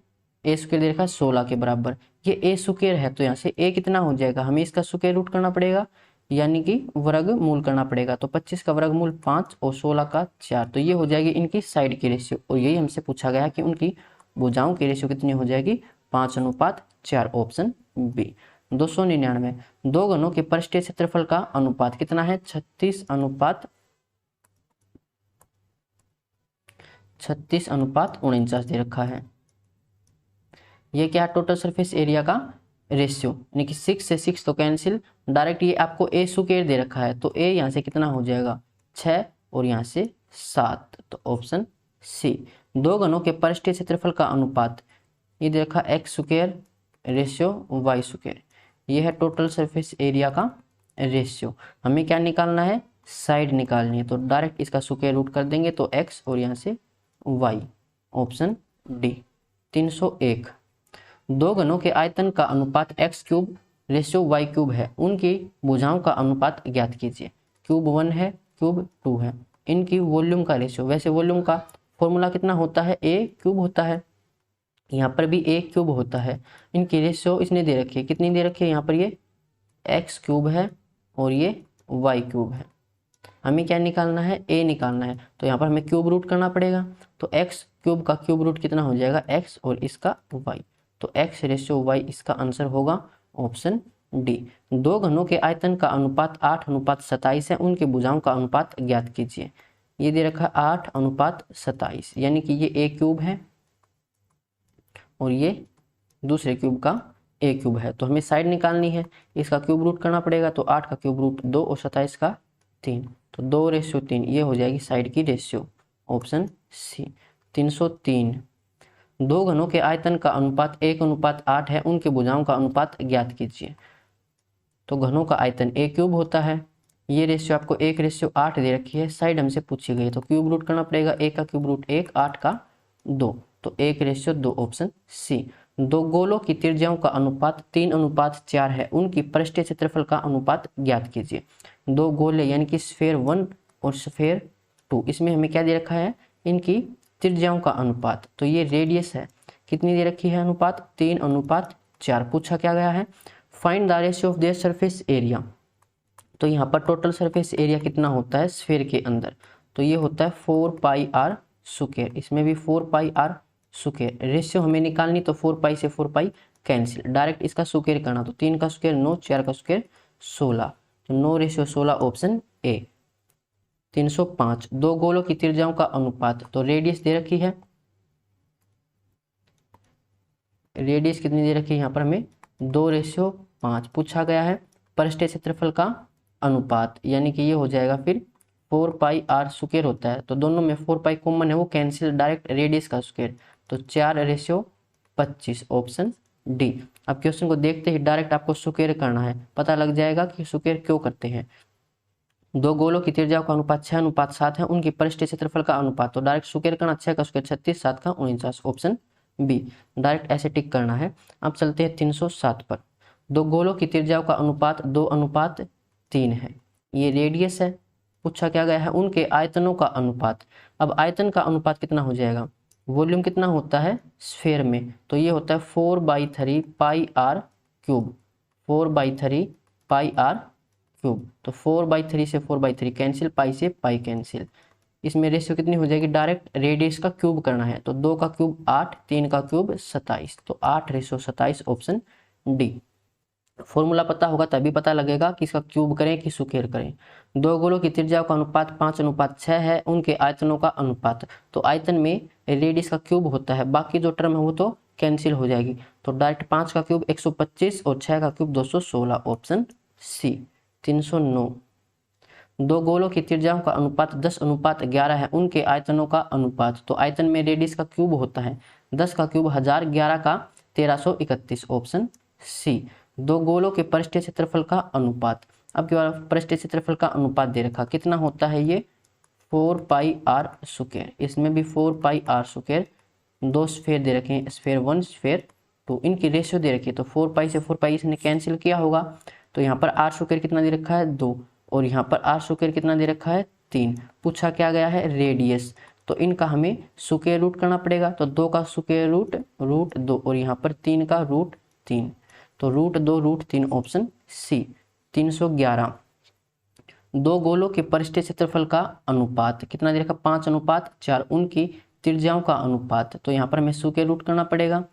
a² दे रखा है 16 के बराबर। ये a² है, तो यहाँ से a कितना हो जाएगा, हमें इसका स्क्वायर रूट करना पड़ेगा, यानी कि वर्गमूल करना पड़ेगा। तो 25 का वर्गमूल 5 और 16 का 4, तो ये हो जाएगी इनकी साइड की रेशियो। और यही हमसे पूछा गया कि उनकी भुजाओं की रेशियो कितनी हो जाएगी, 5:4, ऑप्शन बी। 299, दो घनों के पृष्ठीय क्षेत्रफल का अनुपात कितना है, 36:49 दे रखा है। ये क्या, टोटल सरफेस एरिया का रेशियो, यानी कि 6 से 6 तो कैंसिल, डायरेक्ट ये आपको a² दे रखा है, तो a यहाँ से कितना हो जाएगा 6 और यहाँ से 7, तो ऑप्शन सी। दो घनों के पृष्ठीय क्षेत्रफल का अनुपात, ये दे रखा x² रेशियो y², ये है टोटल सरफेस एरिया का रेशियो। हमें क्या निकालना है, साइड निकालनी है, तो डायरेक्ट इसका स्क्वायर रूट कर देंगे, तो x और यहाँ से y, ऑप्शन डी। 301, दो घनों के आयतन का अनुपात x³ रेशियो y³ है, उनकी भुजाओं का अनुपात ज्ञात कीजिए। क्यूब 1 है, क्यूब 2 है, इनकी वॉल्यूम का रेशियो, वैसे वॉल्यूम का फॉर्मूला कितना होता है, ए क्यूब होता है, यहाँ पर भी ए क्यूब होता है। इनकी रेशियो इसने दे रखी है, कितनी दे रखी है, यहाँ पर ये एक्स क्यूब है और ये वाई क्यूब है। हमें क्या निकालना है, ए निकालना है, तो यहाँ पर हमें क्यूब रूट करना पड़ेगा। तो एक्स क्यूब का क्यूब रूट कितना हो जाएगा, एक्स और इसका वाई, तो एक्स रेशियो वाई इसका आंसर होगा ऑप्शन डी। दो घनों के आयतन का अनुपात 8:27 है, उनके भुजाओं का अनुपात ज्ञात कीजिए। ये दे रखा 8:27, यानी कि ये ए क्यूब है और ये दूसरे क्यूब का ए क्यूब है। तो हमें साइड निकालनी है, इसका क्यूब रूट करना पड़ेगा। तो 8 का क्यूब रूट 2 और 27 का 3, तो 2:3, ये हो जाएगी साइड की रेशियो, ऑप्शन सी 303। दो घनों के आयतन का अनुपात 1:8 है, उनके भुजाओं का अनुपात ज्ञात कीजिए। तो घनों का आयतन ए क्यूब होता है, ये रेशियो आपको 1:8 दे रखी है, साइड हमसे पूछी गई, तो क्यूब रूट करना पड़ेगा। ए का क्यूब रूट 1, 8 का 2, तो 1:2, ऑप्शन सी। दो गोलों की त्रिज्याओं का अनुपात 3:4 है, उनकी पृष्ठीय क्षेत्रफल का अनुपात ज्ञात कीजिए। दो गोले यानी कि स्फेयर 1 और स्फेयर 2, इसमें हमें क्या दे रखा है, इनकी त्रिज्याओं का अनुपात, तो ये रेडियस है, कितनी दे रखी है अनुपात, 3:4। पूछा क्या गया है, find the ratio of their surface area. तो यहाँ पर टोटल सरफेस एरिया कितना होता है स्फेयर के अंदर, तो ये होता है 4πr स्क्वायर, इसमें भी 4πr स्क्वायर। रेशियो हमें निकालनी, तो 4π से 4π कैंसिल, डायरेक्ट इसका स्क्वायर करना, तो 3 का स्क्वायर 9, 4 का स्क्वायर 16, तो 9:16, ऑप्शन ए। 305 दो गोलों की त्रिज्याओं का अनुपात, तो रेडियस दे रखी है, रेडियस कितनी दे रखी है, यहाँ पर हमें 2:5 पूछा गया है। पृष्ठीय क्षेत्रफल का अनुपात, यानी कि ये हो जाएगा फिर 4πr स्क्वायर होता है, तो दोनों में 4π कॉमन है, वो कैंसिल, डायरेक्ट रेडियस का स्क्वायर, तो 4:25, ऑप्शन डी। अब क्वेश्चन को देखते ही डायरेक्ट आपको स्क्वायर करना है, पता लग जाएगा कि स्क्वायर क्यों करते हैं। दो गोलों की त्रिज्याओं का अनुपात 6:7 है, उनकी पृष्ठीय क्षेत्रफल का अनुपात, तो डायरेक्ट स्क्वायर करना, 6 का स्क्वायर 36, 7 का 49, ऑप्शन बी, डायरेक्ट ऐसे टिक करना है। अब चलते हैं 307 पर। दो गोलों की त्रिज्याओं का अनुपात 2:3 है, ये रेडियस है। पूछा क्या गया है, उनके आयतनों का अनुपात। अब आयतन का अनुपात कितना हो जाएगा, वॉल्यूम कितना होता है स्फेयर में, तो ये होता है 4/3 πr क्यूब, 4/3 πr क्यूब, तो 4/3 से 4/3 कैंसिल, पाई से पाई कैंसिल। इसमें रेशियो कितनी हो जाएगी, डायरेक्ट रेडियस का क्यूब करना है, तो 2 का क्यूब 8, 3 का क्यूब 27, तो 8:27, ऑप्शन डी। फॉर्मूला पता होगा तभी पता लगेगा कि इसका क्यूब करें कि स्क्वायर करें। दो गोलों की त्रिज्याओं का अनुपात 5:6 है, उनके आयतनों का अनुपात, तो आयतन में रेडियस का क्यूब होता है, बाकी जो टर्म है वो तो कैंसिल हो जाएगी, तो डायरेक्ट 5 का क्यूब 125 और 6 का क्यूब 216, ऑप्शन सी। 309 दो गोलों की त्रिज्याओं का अनुपात 10:11 है, उनके आयतनों का अनुपात, तो आयतन में रेडियस का क्यूब होता है, 10 का क्यूब 1000, 11 का 1331, ऑप्शन सी। दो गोलों के पृष्ठीय क्षेत्रफल का अनुपात, अब के बाद पृष्ठीय क्षेत्रफल का अनुपात दे रखा, कितना होता है ये 4πr स्क्वायर, इसमें भी 4πr स्क्वायर। दो स्फेयर दे रखे हैं, स्फेयर 1, स्फेयर 2, इनकी रेशियो दे रखी है, तो 4π से 4π इसने कैंसिल किया होगा, तो यहाँ पर r स्क्वायर कितना दे रखा है 2, और यहाँ पर r स्क्वायर कितना दे रखा है 3। पूछा क्या गया है रेडियस, तो इनका हमें स्क्वायर रूट करना पड़ेगा, तो 2 का स्क्वायर रूट √2, और यहाँ पर 3 का √3, तो √2 √3, ऑप्शन सी। 311 दो गोलों के पृष्ठीय क्षेत्रफल का अनुपात, कितना दे रखा 5:4, उनकी त्रिज्याओं का अनुपात, तो यहाँ पर हमें स्क्वायर रूट करना पड़ेगा,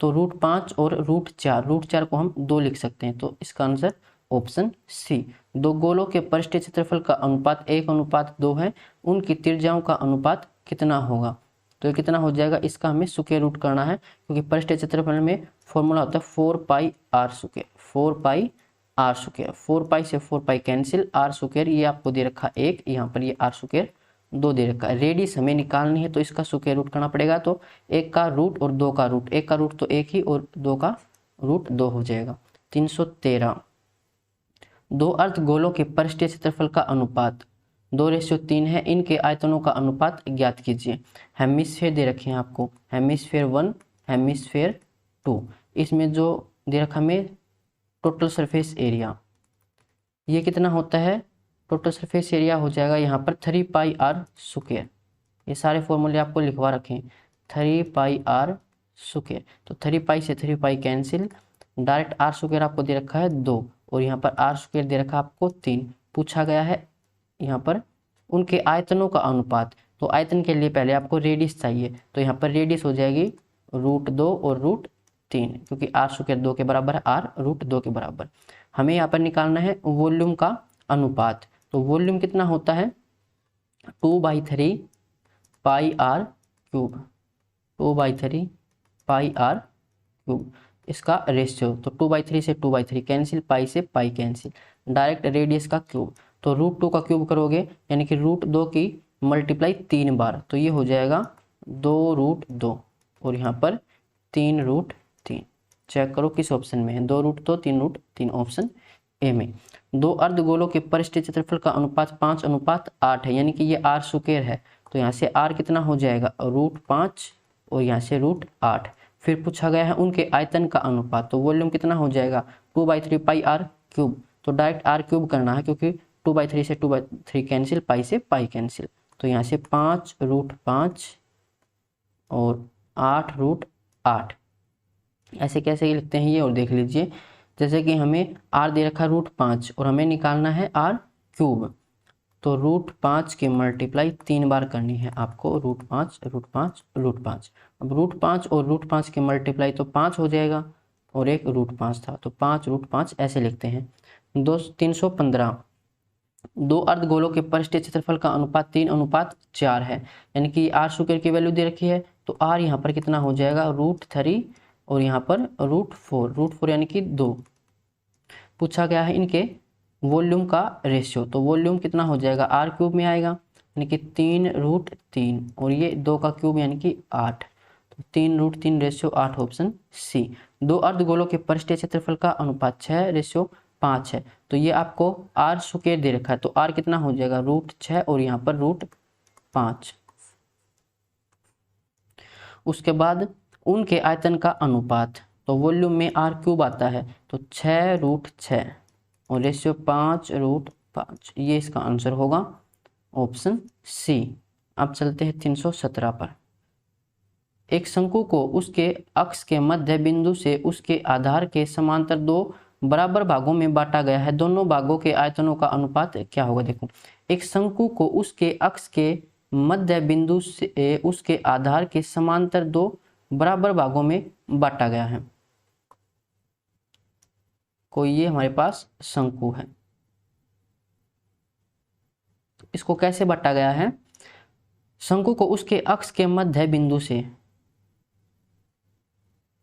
तो √5 और √4 को हम 2 लिख सकते हैं, तो इसका आंसर ऑप्शन सी। दो गोलों के पृष्ठीय क्षेत्रफल का अनुपात 1:2 है, उनकी त्रिज्याओं का अनुपात कितना होगा, तो ये कितना हो जाएगा, इसका हमें स्क्वायर रूट करना है, क्योंकि पृष्ठीय क्षेत्रफल में फॉर्मूला होता है 4πr स्क्वायर, 4πr स्क्वायर, 4π से 4π कैंसिल, r स्क्वायर ये आपको दे रखा 1, यहाँ पर ये r स्क्वायर 2 दे रखा है। रेडियस हमें निकालनी है, तो इसका स्क्वायर रूट करना पड़ेगा, तो 1 का रूट और 2 का रूट, 1 का रूट तो 1 ही और 2 का रूट 2 हो जाएगा। 313 दो अर्धगोलों के पृष्ठीय क्षेत्रफल का अनुपात 2:3 है, इनके आयतनों का अनुपात ज्ञात कीजिए। हेमिस्फेयर दे रखे हैं आपको, हेमिस्फेयर 1, हेमिस्फेयर 2, इसमें जो दे रखा हमें टोटल सरफेस एरिया, ये कितना होता है, टोटल सरफेस एरिया हो जाएगा यहाँ पर 3πr स्क्वायर, ये सारे फॉर्मूले आपको लिखवा रखें। 3πr स्क्वायर, तो 3π से 3π कैंसिल, डायरेक्ट r स्क्वायर आपको दे रखा है 2 और यहाँ पर r स्क्वायर दे रखा है आपको 3। पूछा गया है यहाँ पर उनके आयतनों का अनुपात, तो आयतन के लिए पहले आपको रेडियस चाहिए, तो यहाँ पर रेडियस हो जाएगी √2 और √3, क्योंकि r स्क्वायर 2 के बराबर है, r √2 के बराबर। हमें यहाँ पर निकालना है वॉल्यूम का अनुपात, तो वॉल्यूम कितना होता है 2/3πr³, 2/3πr³, इसका रेशियो, तो 2/3 से 2/3 कैंसिल, पाई से पाई कैंसिल, डायरेक्ट रेडियस का क्यूब, तो √2 का क्यूब करोगे यानी कि √2 की मल्टीप्लाई 3 बार, तो ये हो जाएगा 2√2 और यहाँ पर 3√3। चेक करो किस ऑप्शन में है, 2√2 3√3, ऑप्शन ए में। दो अर्धगोलों के परिष्ठ क्षेत्रफल का अनुपात 5:8 है, यानी कि ये r स्क्वायर है, तो यहाँ से r कितना हो जाएगा √5 और यहाँ से √8। फिर पूछा गया है उनके आयतन का अनुपात, तो वॉल्यूम कितना हो जाएगा 2/3πr³, तो डायरेक्ट r³ करना है क्योंकि 2/3 से 2/3 कैंसिल, पाई से पाई कैंसिल, तो यहाँ से 5√5 और 8√8। ऐसे कैसे लिखते हैं ये और देख लीजिए। जैसे कि हमें r दे रखा है √5 और हमें निकालना है r³, तो √5 की मल्टीप्लाई 3 बार करनी है आपको, √5 √5 √5। अब √5 और √5 की मल्टीप्लाई तो 5 हो जाएगा और एक √5 था, तो 5√5 ऐसे लिखते हैं। 315 दो अर्धगोलों के परिष्ठ क्षेत्रफल का अनुपात 3:4 है, यानी कि r स्क्वायर की वैल्यू दे रखी है, तो r यहाँ पर कितना हो जाएगा √3 और यहाँ पर √4 यानी कि 2। पूछा गया है इनके वॉल्यूम का रेशियो, तो वॉल्यूम कितना हो जाएगा r³ में आएगा, यानी कि 3√3 और ये 2 का क्यूब यानी कि 8, तो 3√3 रेशियो 8, ऑप्शन सी। दो अर्धगोलों के परिष्ठ क्षेत्रफल का अनुपात 6:5 है, तो ये आपको r स्क्वायर दे रखा है, तो r कितना हो जाएगा √6 और यहाँ पर √5। उसके बाद उनके आयतन का अनुपात, तो वॉल्यूम में r³ आता है, तो 6√6 और रेशियो 5√5, ये इसका आंसर होगा, ऑप्शन सी। अब चलते हैं 317 पर। एक शंकु को उसके अक्ष के मध्य बिंदु से उसके आधार के समांतर दो बराबर भागों में बांटा गया है, दोनों भागों के आयतनों का अनुपात क्या होगा। देखो, एक शंकु को उसके अक्ष के मध्य बिंदु से उसके आधार के समांतर दो बराबर भागों में बांटा गया है। कोई ये हमारे पास शंकु है, तो इसको कैसे बांटा गया है, शंकु को उसके अक्ष के मध्य बिंदु से,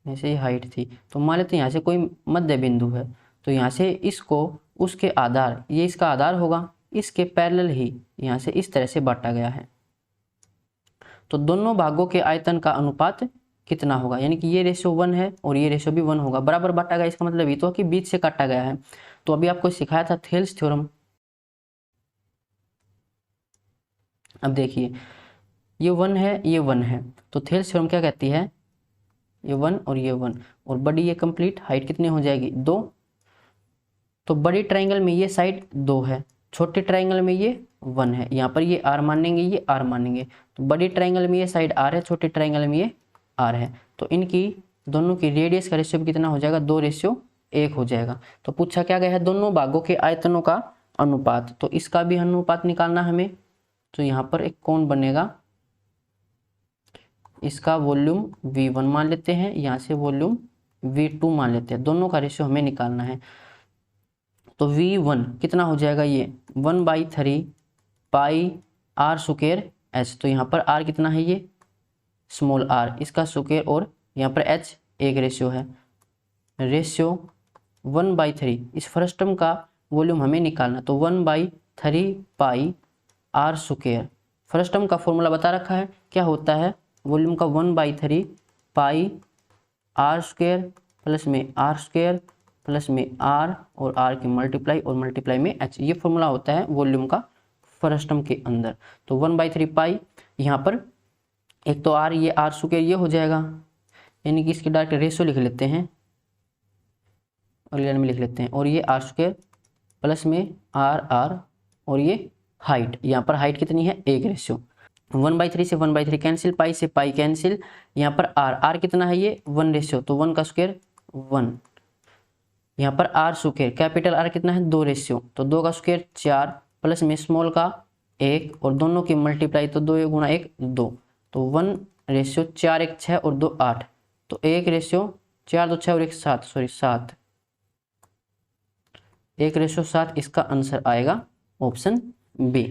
ऐसे ही हाइट थी, तो मान लेते हैं यहाँ से कोई मध्य बिंदु है, तो यहाँ से इसको उसके आधार, ये इसका आधार होगा, इसके पैरेलल ही यहाँ से इस तरह से बांटा गया है, तो दोनों भागों के आयतन का अनुपात कितना होगा, यानी कि ये रेशियो 1 है और ये रेशियो भी 1 होगा, बराबर बांटा गया, इसका मतलब ये तो कि बीच से काटा गया है। तो अभी आपको सिखाया था थेल्स थ्योरम। अब देखिए ये 1 है, ये 1 है, तो थेल्स थ्योरम क्या कहती है, ये 1 और ये 1 और बड़ी ये कंप्लीट हाइट कितनी हो जाएगी 2, तो बड़ी ट्रायंगल में ये साइड 2 है, छोटे ट्रायंगल में ये 1 है, यहाँ पर ये r मानेंगे, ये r मानेंगे, तो बड़ी ट्रायंगल में ये साइड r है, छोटे ट्रायंगल में ये r है, तो इनकी दोनों की रेडियस का रेशियो कितना हो जाएगा 2:1 हो जाएगा। तो पूछा क्या गया है दोनों भागों के आयतनों का अनुपात, तो इसका भी अनुपात निकालना हमें, तो यहाँ पर एक कोण बनेगा, इसका वॉल्यूम V1 मान लेते हैं, यहाँ से वॉल्यूम V2 मान लेते हैं, दोनों का रेशियो हमें निकालना है। तो V1 कितना हो जाएगा, ये 1/3πr²h, तो यहाँ पर r कितना है, ये स्मॉल r, इसका स्क्वायर, और यहाँ पर h एक रेशियो है, रेशियो 1/3, इस फर्स्ट टर्म का वॉल्यूम हमें निकालना, तो 1/3πr², फर्स्ट टर्म का फॉर्मूला बता रखा है, क्या होता है वॉल्यूम का 1/3πr² प्लस में r² प्लस में r और r की मल्टीप्लाई और मल्टीप्लाई में h, ये फॉर्मूला होता है वॉल्यूम का फर्स्ट टर्म के अंदर। तो 1/3π, यहाँ पर एक तो r, ये r² ये हो जाएगा, यानी कि इसकी डायरेक्ट रेशियो लिख लेते हैं, अगले लाइन में लिख लेते हैं, और ये r² प्लस में r और ये हाइट, यहाँ पर हाइट कितनी है 1 रेशियो, 1/3 से 1/3 कैंसिल, पाई से पाई कैंसिल, यहाँ पर आर कितना है ये 1 रेशियो, तो 1 का स्क्वायर 1, यहाँ पर आर स्क्वायर कैपिटल आर कितना है 2 रेशियो, तो 2 का स्क्वायर 4 प्लस में स्मॉल का 1 और दोनों की मल्टीप्लाई तो 2 गुणा 1 2, तो 1 रेशियो 4 1 6 और 2 8, तो 1 रेशियो 4 2 6 और 1 7, सॉरी 7, 1 रेशियो 7 इसका आंसर आएगा ऑप्शन बी।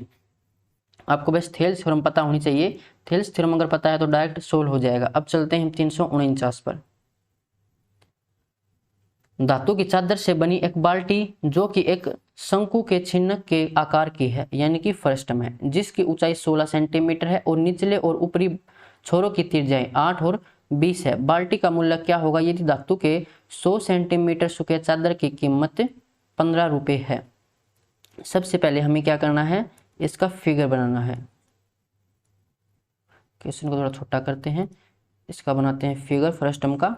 आपको बस थेल्स थ्योरम पता होनी चाहिए, थेल्स थ्योरम अगर पता है तो डायरेक्ट सोल्व हो जाएगा। अब चलते हैं 349 पर। धातु की चादर से बनी एक बाल्टी जो कि एक शंकु के चिन्ह के आकार की है यानी कि फ्रस्टम है, जिसकी ऊंचाई 16 सेंटीमीटर है और निचले और ऊपरी छोरों की त्रिज्याएं 8 और 20 है। बाल्टी का मूल्य क्या होगा यदि धातु के 100 सेंटीमीटर स्क्वायर चादर की कीमत 15 रुपये है। सबसे पहले हमें क्या करना है, इसका फिगर बनाना है। क्वेश्चन को थोड़ा छोटा करते हैं, इसका बनाते हैं फिगर फ्रस्टम का।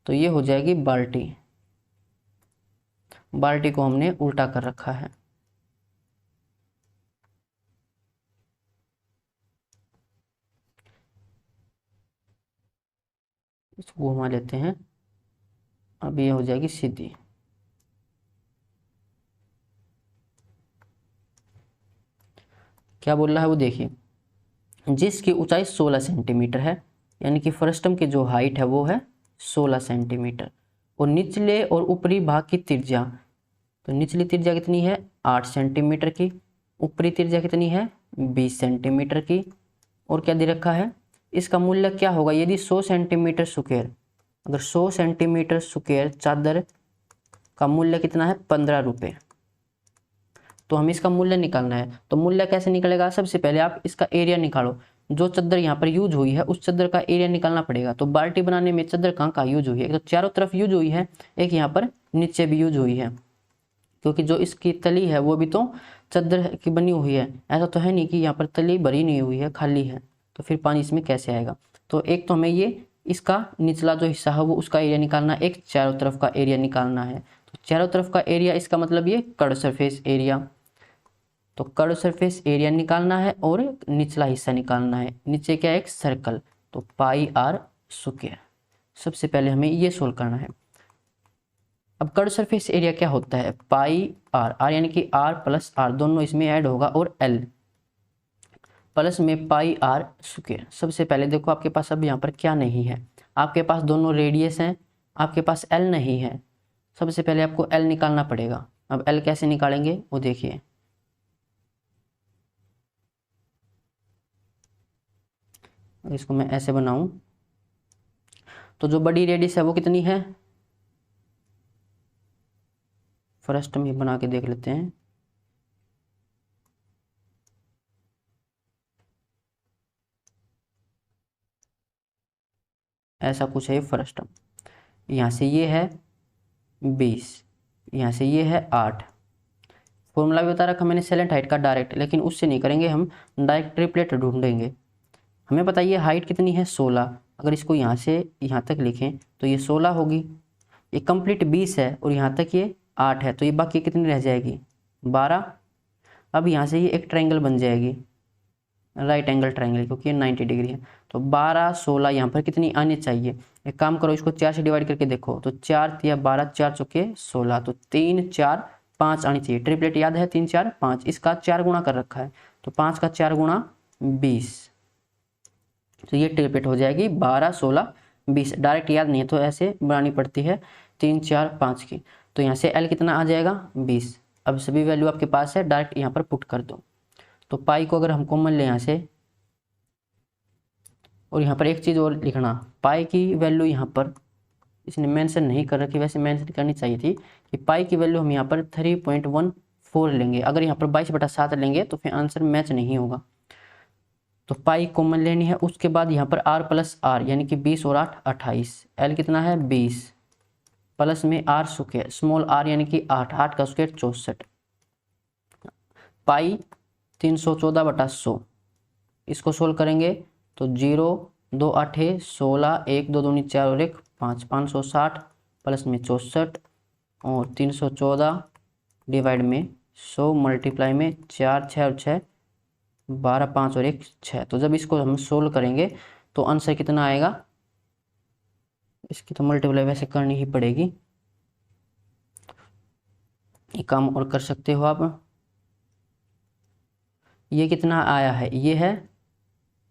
तो ये हो जाएगी बाल्टी, बाल्टी को हमने उल्टा कर रखा है। इसको घुमा लेते हैं, अब ये हो जाएगी सीधी। क्या बोल रहा है वो देखिए, जिसकी ऊंचाई 16 सेंटीमीटर है यानी कि फ्रस्टम की जो हाइट है वो है 16 सेंटीमीटर और निचले और ऊपरी भाग की त्रिज्या, तो निचली त्रिज्या कितनी है 8 सेंटीमीटर की, ऊपरी त्रिज्या कितनी है 20 सेंटीमीटर की। और क्या दे रखा है, इसका मूल्य क्या होगा यदि 100 सेंटीमीटर स्क्वायर, अगर 100 सेंटीमीटर स्क्वायर चादर का मूल्य कितना है 15 रुपये, तो हमें इसका मूल्य निकालना है। तो मूल्य कैसे निकलेगा, सबसे पहले आप इसका एरिया निकालो, जो चादर यहाँ पर यूज हुई है उस चादर का एरिया निकालना पड़ेगा। तो बाल्टी बनाने में चादर कहाँ यूज हुई है, एक तो चारों तरफ यूज हुई है, एक यहाँ पर नीचे भी यूज हुई है, क्योंकि जो इसकी तली है वो भी तो चादर की बनी हुई है। ऐसा तो है नहीं कि यहाँ पर तली भरी नहीं हुई है, खाली है, तो फिर पानी इसमें कैसे आएगा। तो एक तो हमें ये इसका निचला जो हिस्सा है वो उसका एरिया निकालना है, एक चारों तरफ का एरिया निकालना है। तो चारों तरफ का एरिया इसका मतलब ये कर्व सरफेस एरिया, तो कर्व सरफेस एरिया निकालना है और निचला हिस्सा निकालना है। नीचे क्या है एक सर्कल, तो पाई आर स्क्वायर। सबसे पहले हमें ये सोल्व करना है। अब कर्व सरफेस एरिया क्या होता है पाई आर, आर यानी कि आर प्लस आर दोनों इसमें ऐड होगा और एल प्लस में पाई आर स्क्वायर। सबसे पहले देखो आपके पास अब यहाँ पर क्या नहीं है, आपके पास दोनों रेडियस हैं, आपके पास एल नहीं है। सबसे पहले आपको एल निकालना पड़ेगा। अब एल कैसे निकालेंगे वो देखिए, इसको मैं ऐसे बनाऊं तो जो बड़ी रेडियस है वो कितनी है, फर्स्ट हम ये बना के देख लेते हैं। ऐसा कुछ है फर्स्ट, यहाँ से ये है 20, यहाँ से ये है 8। फॉर्मूला भी बता रखा मैंने सेलेंट हाइट का डायरेक्ट, लेकिन उससे नहीं करेंगे, हम डायरेक्ट ट्रिपलेट ढूंढेंगे। हमें पता ये हाइट कितनी है 16, अगर इसको यहाँ से यहाँ तक लिखें तो ये 16 होगी, ये कंप्लीट 20 है और यहाँ तक ये 8 है, तो ये बाकी कितनी रह जाएगी 12। अब यहाँ से ये एक ट्रायंगल बन जाएगी, राइट एंगल ट्रायंगल, क्योंकि ये 90 डिग्री है। तो 12 16 यहाँ पर कितनी आनी चाहिए, एक काम करो इसको 4 से डिवाइड करके देखो, तो 4 या 12 4 चौके 16, तो 3 4 5 आनी चाहिए। ट्रिपलेट याद है 3 4 5, इसका 4 गुणा कर रखा है, तो 5 का 4 गुणा 20, तो ये ट्रिपलेट हो जाएगी 12 16 20। डायरेक्ट याद नहीं है तो ऐसे बनानी पड़ती है 3 4 5 की। तो यहाँ से एल कितना आ जाएगा 20। अब सभी वैल्यू आपके पास है, डायरेक्ट यहाँ पर पुट कर दो। तो पाई को अगर हम कॉमन ले यहाँ से, और यहाँ पर एक चीज़ और लिखना, पाई की वैल्यू यहाँ पर इसने मेंशन नहीं कर रखी, वैसे मेंशन करनी चाहिए थी कि पाई की वैल्यू हम यहाँ पर 3.14 लेंगे। अगर यहाँ पर 22/7 लेंगे तो फिर आंसर मैच नहीं होगा, तो पाई कॉमन लेनी है। उसके बाद यहाँ पर आर प्लस आर यानी कि 20 और 8 28, एल कितना है 20 प्लस में आर स्क्वायर स्मॉल आर यानी कि 8, 8 का स्क्वायर 64, पाई 314/100। इसको सोल्व करेंगे तो 0 2 8 16, 1 2 2 4 और 1 5, 560 प्लस में 64 और 314 डिवाइड में 100 मल्टीप्लाई में 4 6 और 6 12, 5 और 1 6। तो जब इसको हम सोल्व करेंगे तो आंसर कितना आएगा, इसकी तो मल्टीप्लाई वैसे करनी ही पड़ेगी, ये काम और कर सकते हो आप। ये कितना आया है, ये है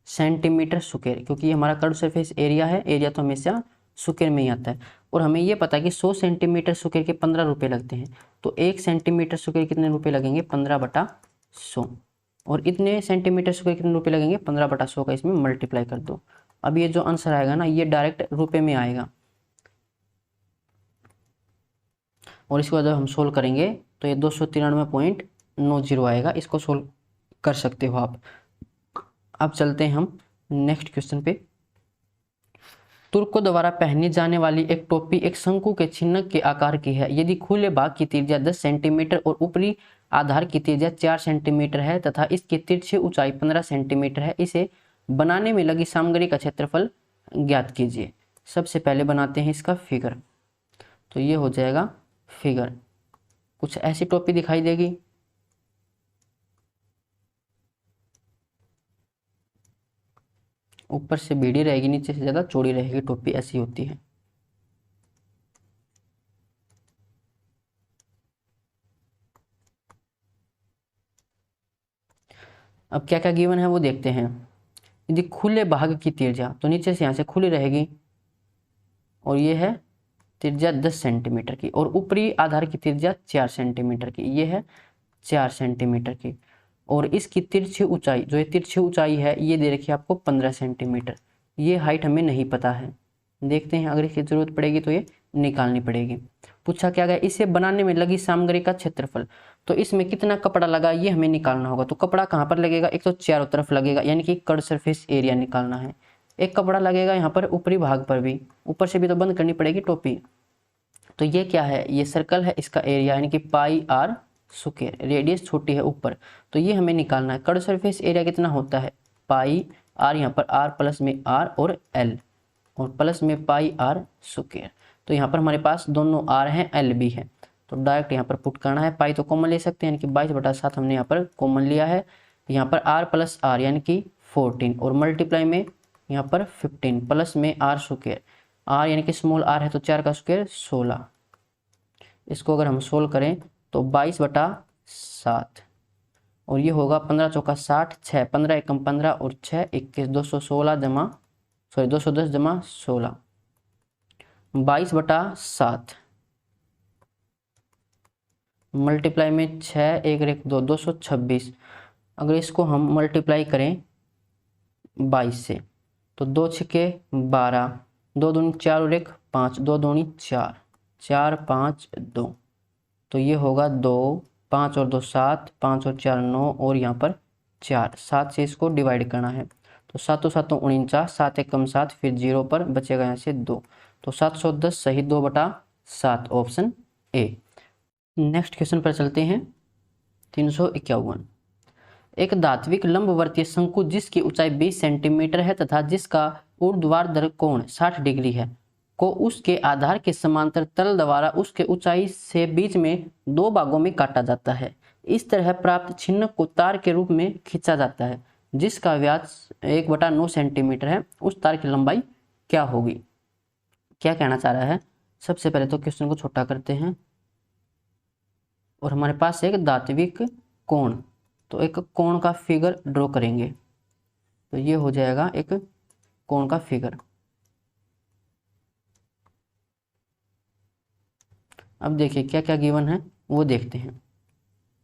सेंटीमीटर स्क्वायर, क्योंकि ये हमारा कर्व सरफेस एरिया है, एरिया तो हमेशा स्क्वायर में ही आता है। और हमें ये पता है कि 100 सेंटीमीटर स्क्वायर के 15 रुपये लगते हैं, तो 1 सेंटीमीटर स्क्वायर कितने रुपये लगेंगे, 15/100। और इतने सेंटीमीटर स्क्वायर कितने रुपये लगेंगे, 15/100 का इसमें मल्टीप्लाई कर दो। अब ये जो आंसर आएगा ना, ये डायरेक्ट रुपये में आएगा। और इसको जब हम सोल्व करेंगे तो ये 293.90 आएगा। इसको सोल्व कर सकते हो आप। अब चलते हैं हम नेक्स्ट क्वेश्चन पे। तुर्कों द्वारा पहनी जाने वाली एक टोपी एक शंकु के चिन्ह के आकार की है। यदि खुले भाग की त्रिज्या 10 सेंटीमीटर और ऊपरी आधार की त्रिज्या 4 सेंटीमीटर है तथा इसकी तिरछी ऊंचाई 15 सेंटीमीटर है, इसे बनाने में लगी सामग्री का क्षेत्रफल ज्ञात कीजिए। सबसे पहले बनाते हैं इसका फिगर। तो ये हो जाएगा फिगर, कुछ ऐसी टोपी दिखाई देगी। ऊपर से बीड़ी रहेगी, नीचे से ज़्यादा चौड़ी रहेगी, टोपी ऐसी होती है। अब क्या क्या गिवन है वो देखते हैं। यदि खुले भाग की त्रिज्या, तो नीचे से यहाँ से खुली रहेगी और ये है त्रिज्या 10 सेंटीमीटर की, और ऊपरी आधार की त्रिज्या 4 सेंटीमीटर की, ये है 4 सेंटीमीटर की। और इसकी तिरछी ऊंचाई, जो ये तिरछी ऊंचाई है ये दे रखी है आपको 15 सेंटीमीटर। ये हाइट हमें नहीं पता है, देखते हैं अगर इसकी जरूरत पड़ेगी तो ये निकालनी पड़ेगी। पूछा क्या गया, इसे बनाने में लगी सामग्री का क्षेत्रफल। तो इसमें कितना कपड़ा लगा ये हमें निकालना होगा। तो कपड़ा कहाँ पर लगेगा, एक तो चारों तरफ लगेगा, यानी कि कर्व सरफेस एरिया निकालना है। एक कपड़ा लगेगा यहाँ पर ऊपरी भाग पर भी, ऊपर से भी तो बंद करनी पड़ेगी टोपी। तो ये क्या है, ये सर्कल है, इसका एरिया यानी कि πr स्क्वायर, रेडियस छोटी है ऊपर, तो ये हमें निकालना है। कर्व सरफेस एरिया कितना होता है, πr, यहाँ पर r प्लस में r और l और प्लस में πr स्क्वायर। तो यहाँ पर हमारे पास दोनों r हैं, l भी है, तो डायरेक्ट यहाँ पर पुट करना है। पाई तो कॉमन ले सकते हैं, यानी कि 22/7 हमने यहाँ पर कॉमन लिया है। यहाँ पर r प्लस r यानी कि 14 और मल्टीप्लाई में यहाँ पर 15 प्लस में r स्क्वायर, r यानी कि स्मॉल r है तो 4 का स्क्वायर 16। इसको अगर हम सोल्व करें तो 22/7 और ये होगा 15 चौका 60, 6 15 एकम 15 और 6 21 210 जमा 16, 22/7 मल्टीप्लाई में 6 1 1 2 226। अगर इसको हम मल्टीप्लाई करें 22 से तो 2 छके 12, 2 दूनी 4 और 1 5, 2 दूनी 4, 4 5 2, तो ये होगा 2, 5 और 2 7, 5 और 4 9 और यहाँ पर 4, 7 से इसको डिवाइड करना है। तो 7 7 49, 7 1 7, फिर 0 पर बचेगा यहाँ से 2, तो 710 सही 2/7 ऑप्शन ए। नेक्स्ट क्वेश्चन पर चलते हैं। 351, एक धात्विक लंबवर्तीय शंकु जिसकी ऊंचाई 20 सेंटीमीटर है तथा जिसका ऊर्ध्वाधर कोण 60 डिग्री है को उसके आधार के समांतर तल द्वारा उसके ऊंचाई से बीच में 2 भागों में काटा जाता है। इस तरह प्राप्त चिन्ह को तार के रूप में खींचा जाता है जिसका व्यास 1/9 सेंटीमीटर है। उस तार की लंबाई क्या होगी। क्या कहना चाह रहा है, सबसे पहले तो क्वेश्चन को छोटा करते हैं और हमारे पास एक धात्विक कोण, तो एक कोण का फिगर ड्रॉ करेंगे। तो ये हो जाएगा एक कोण का फिगर। अब देखिए क्या क्या गिवन है वो देखते हैं।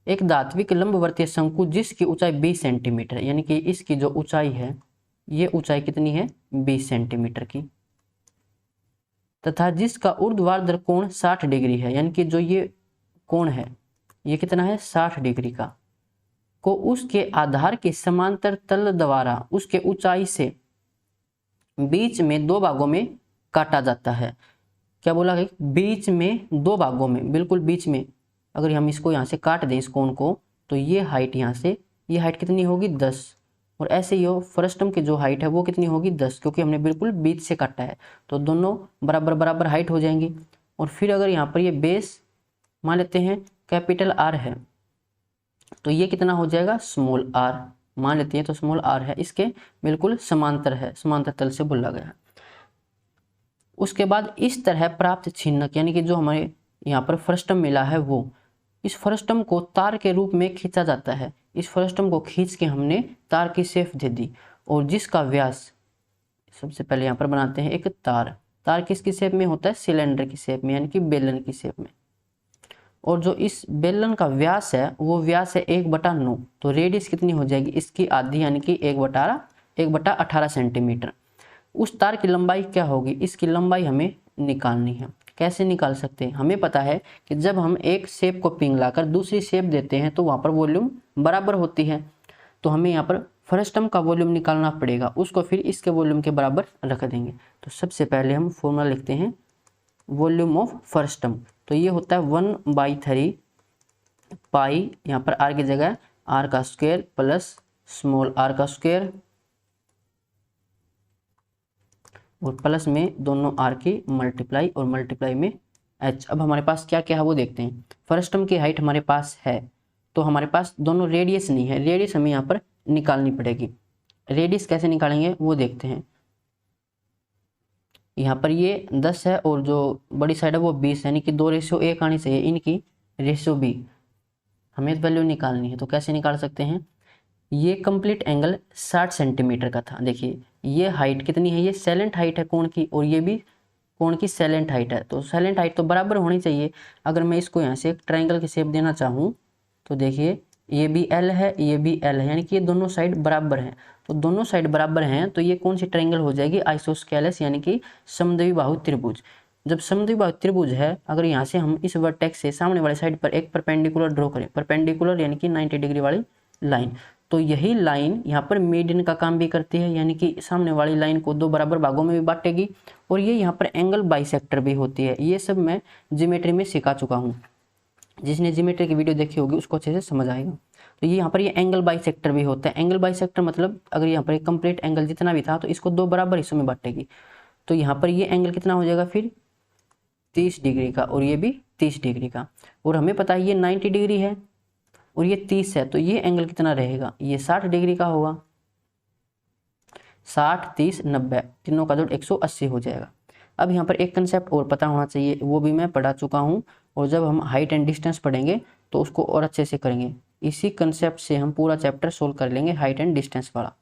एक धात्विक लंबवर्तीय शंकु जिसकी ऊंचाई 20 सेंटीमीटर है, यानी कि इसकी जो ऊंचाई है ये ऊंचाई कितनी है 20 सेंटीमीटर की, तथा जिसका ऊर्ध्वाधर कोण 60 डिग्री है, यानी कि जो ये कोण है ये कितना है 60 डिग्री का, को उसके आधार के समांतर तल द्वारा उसके ऊंचाई से बीच में 2 भागों में काटा जाता है। क्या बोला है, बीच में 2 भागों में, बिल्कुल बीच में। अगर हम इसको यहाँ से काट दें इस कोण को, तो ये हाइट यहाँ से, ये हाइट कितनी होगी 10, और ऐसे ही हो फर्स्टम की जो हाइट है वो कितनी होगी 10, क्योंकि हमने बिल्कुल बीच से काटा है, तो दोनों बराबर बराबर हाइट हो जाएंगी। और फिर अगर यहाँ पर ये बेस मान लेते हैं कैपिटल R है, तो ये कितना हो जाएगा स्मॉल r, मान लेते हैं तो स्मॉल r है, इसके बिल्कुल समांतर है, समांतर तल से बोला गया है। उसके बाद इस तरह प्राप्त छिन्नक यानी कि जो हमारे यहाँ पर फ्रस्टम मिला है वो, इस फ्रस्टम को तार के रूप में खींचा जाता है। इस फ्रस्टम को खींच के हमने तार की शेप दे दी और जिसका व्यास, सबसे पहले यहाँ पर बनाते हैं एक तार। तार किसकी शेप में होता है? सिलेंडर की शेप में, यानी कि बेलन की शेप में। और जो इस बेलन का व्यास है वो व्यास है 1/9, तो रेडियस कितनी हो जाएगी इसकी? आधी, यानी कि 1/18 सेंटीमीटर। उस तार की लंबाई क्या होगी? इसकी लंबाई हमें निकालनी है। कैसे निकाल सकते हैं? हमें पता है कि जब हम एक शेप को पिघलाकर दूसरी शेप देते हैं तो वहाँ पर वॉल्यूम बराबर होती है, तो हमें यहाँ पर फ्रस्टम का वॉल्यूम निकालना पड़ेगा, उसको फिर इसके वॉल्यूम के बराबर रख देंगे। तो सबसे पहले हम फॉर्मूला लिखते हैं वॉल्यूम ऑफ फ्रस्टम, तो ये होता है 1/3 पाई, यहाँ पर r की जगह r का स्क्वायर प्लस स्मॉल r का स्क्वायर और प्लस में दोनों r की मल्टीप्लाई और मल्टीप्लाई में h। अब हमारे पास क्या क्या है वो देखते हैं। फ्रस्टम की हाइट हमारे पास है, तो हमारे पास दोनों रेडियस नहीं है, रेडियस हमें यहाँ पर निकालनी पड़ेगी। रेडियस कैसे निकालेंगे वो देखते हैं। यहाँ पर ये 10 है और जो बड़ी साइड है वो 20 है, यानी कि 2:1 आनी चाहिए, इनकी रेशियो भी हमें वैल्यू निकालनी है। तो कैसे निकाल सकते हैं? ये कंप्लीट एंगल 60 सेंटीमीटर का था। देखिए ये हाइट कितनी है? ये सैलेंट हाइट है कोण की, और ये भी कोण की सैलेंट हाइट है, तो सैलेंट हाइट तो बराबर होनी चाहिए। अगर मैं इसको यहाँ से एक ट्रायंगल की शेप देना चाहूँ तो देखिए ये भी L है, ये भी L है, यानी कि ये दोनों साइड बराबर हैं। तो दोनों साइड बराबर हैं तो ये कौन सी ट्रायंगल हो जाएगी? आइसोस्केलेस, यानी कि समद्विबाहु त्रिभुज। जब समद्विबाहु त्रिभुज है, अगर यहाँ से हम इस वर्टेक्स से सामने वाली साइड पर एक परपेंडिकुलर ड्रॉ करें, परपेंडिकुलर यानी कि 90 डिग्री वाली लाइन, तो यही लाइन यहाँ पर मीडियन का काम भी करती है, यानी कि सामने वाली लाइन को दो बराबर भागों में भी बांटेगी। और ये यहाँ पर एंगल बाइसेक्टर भी होती है। ये सब मैं ज्योमेट्री में सिखा चुका हूँ, जिसने ज्योमेट्री की वीडियो देखी होगी उसको अच्छे से समझ आएगा। तो ये यहाँ पर ये एंगल बाइसेक्टर भी होता है। एंगल बाइसेक्टर मतलब अगर यहाँ पर एक कंप्लीट एंगल जितना भी था तो इसको दो बराबर हिस्सों में बांटेगी। तो यहाँ पर ये एंगल कितना हो जाएगा फिर? 30 डिग्री का, और ये भी 30 डिग्री का। और हमें पता है ये 90 डिग्री है और ये 30 है, तो ये एंगल कितना रहेगा? ये 60 डिग्री का होगा। 60, 30, 90 तीनों का जोड़ 180 हो जाएगा। अब यहाँ पर एक कंसेप्ट और पता होना चाहिए, वो भी मैं पढ़ा चुका हूँ, और जब हम हाइट एंड डिस्टेंस पढ़ेंगे तो उसको और अच्छे से करेंगे। इसी कंसेप्ट से हम पूरा चैप्टर सोल्व कर लेंगे, हाइट एंड डिस्टेंस वाला।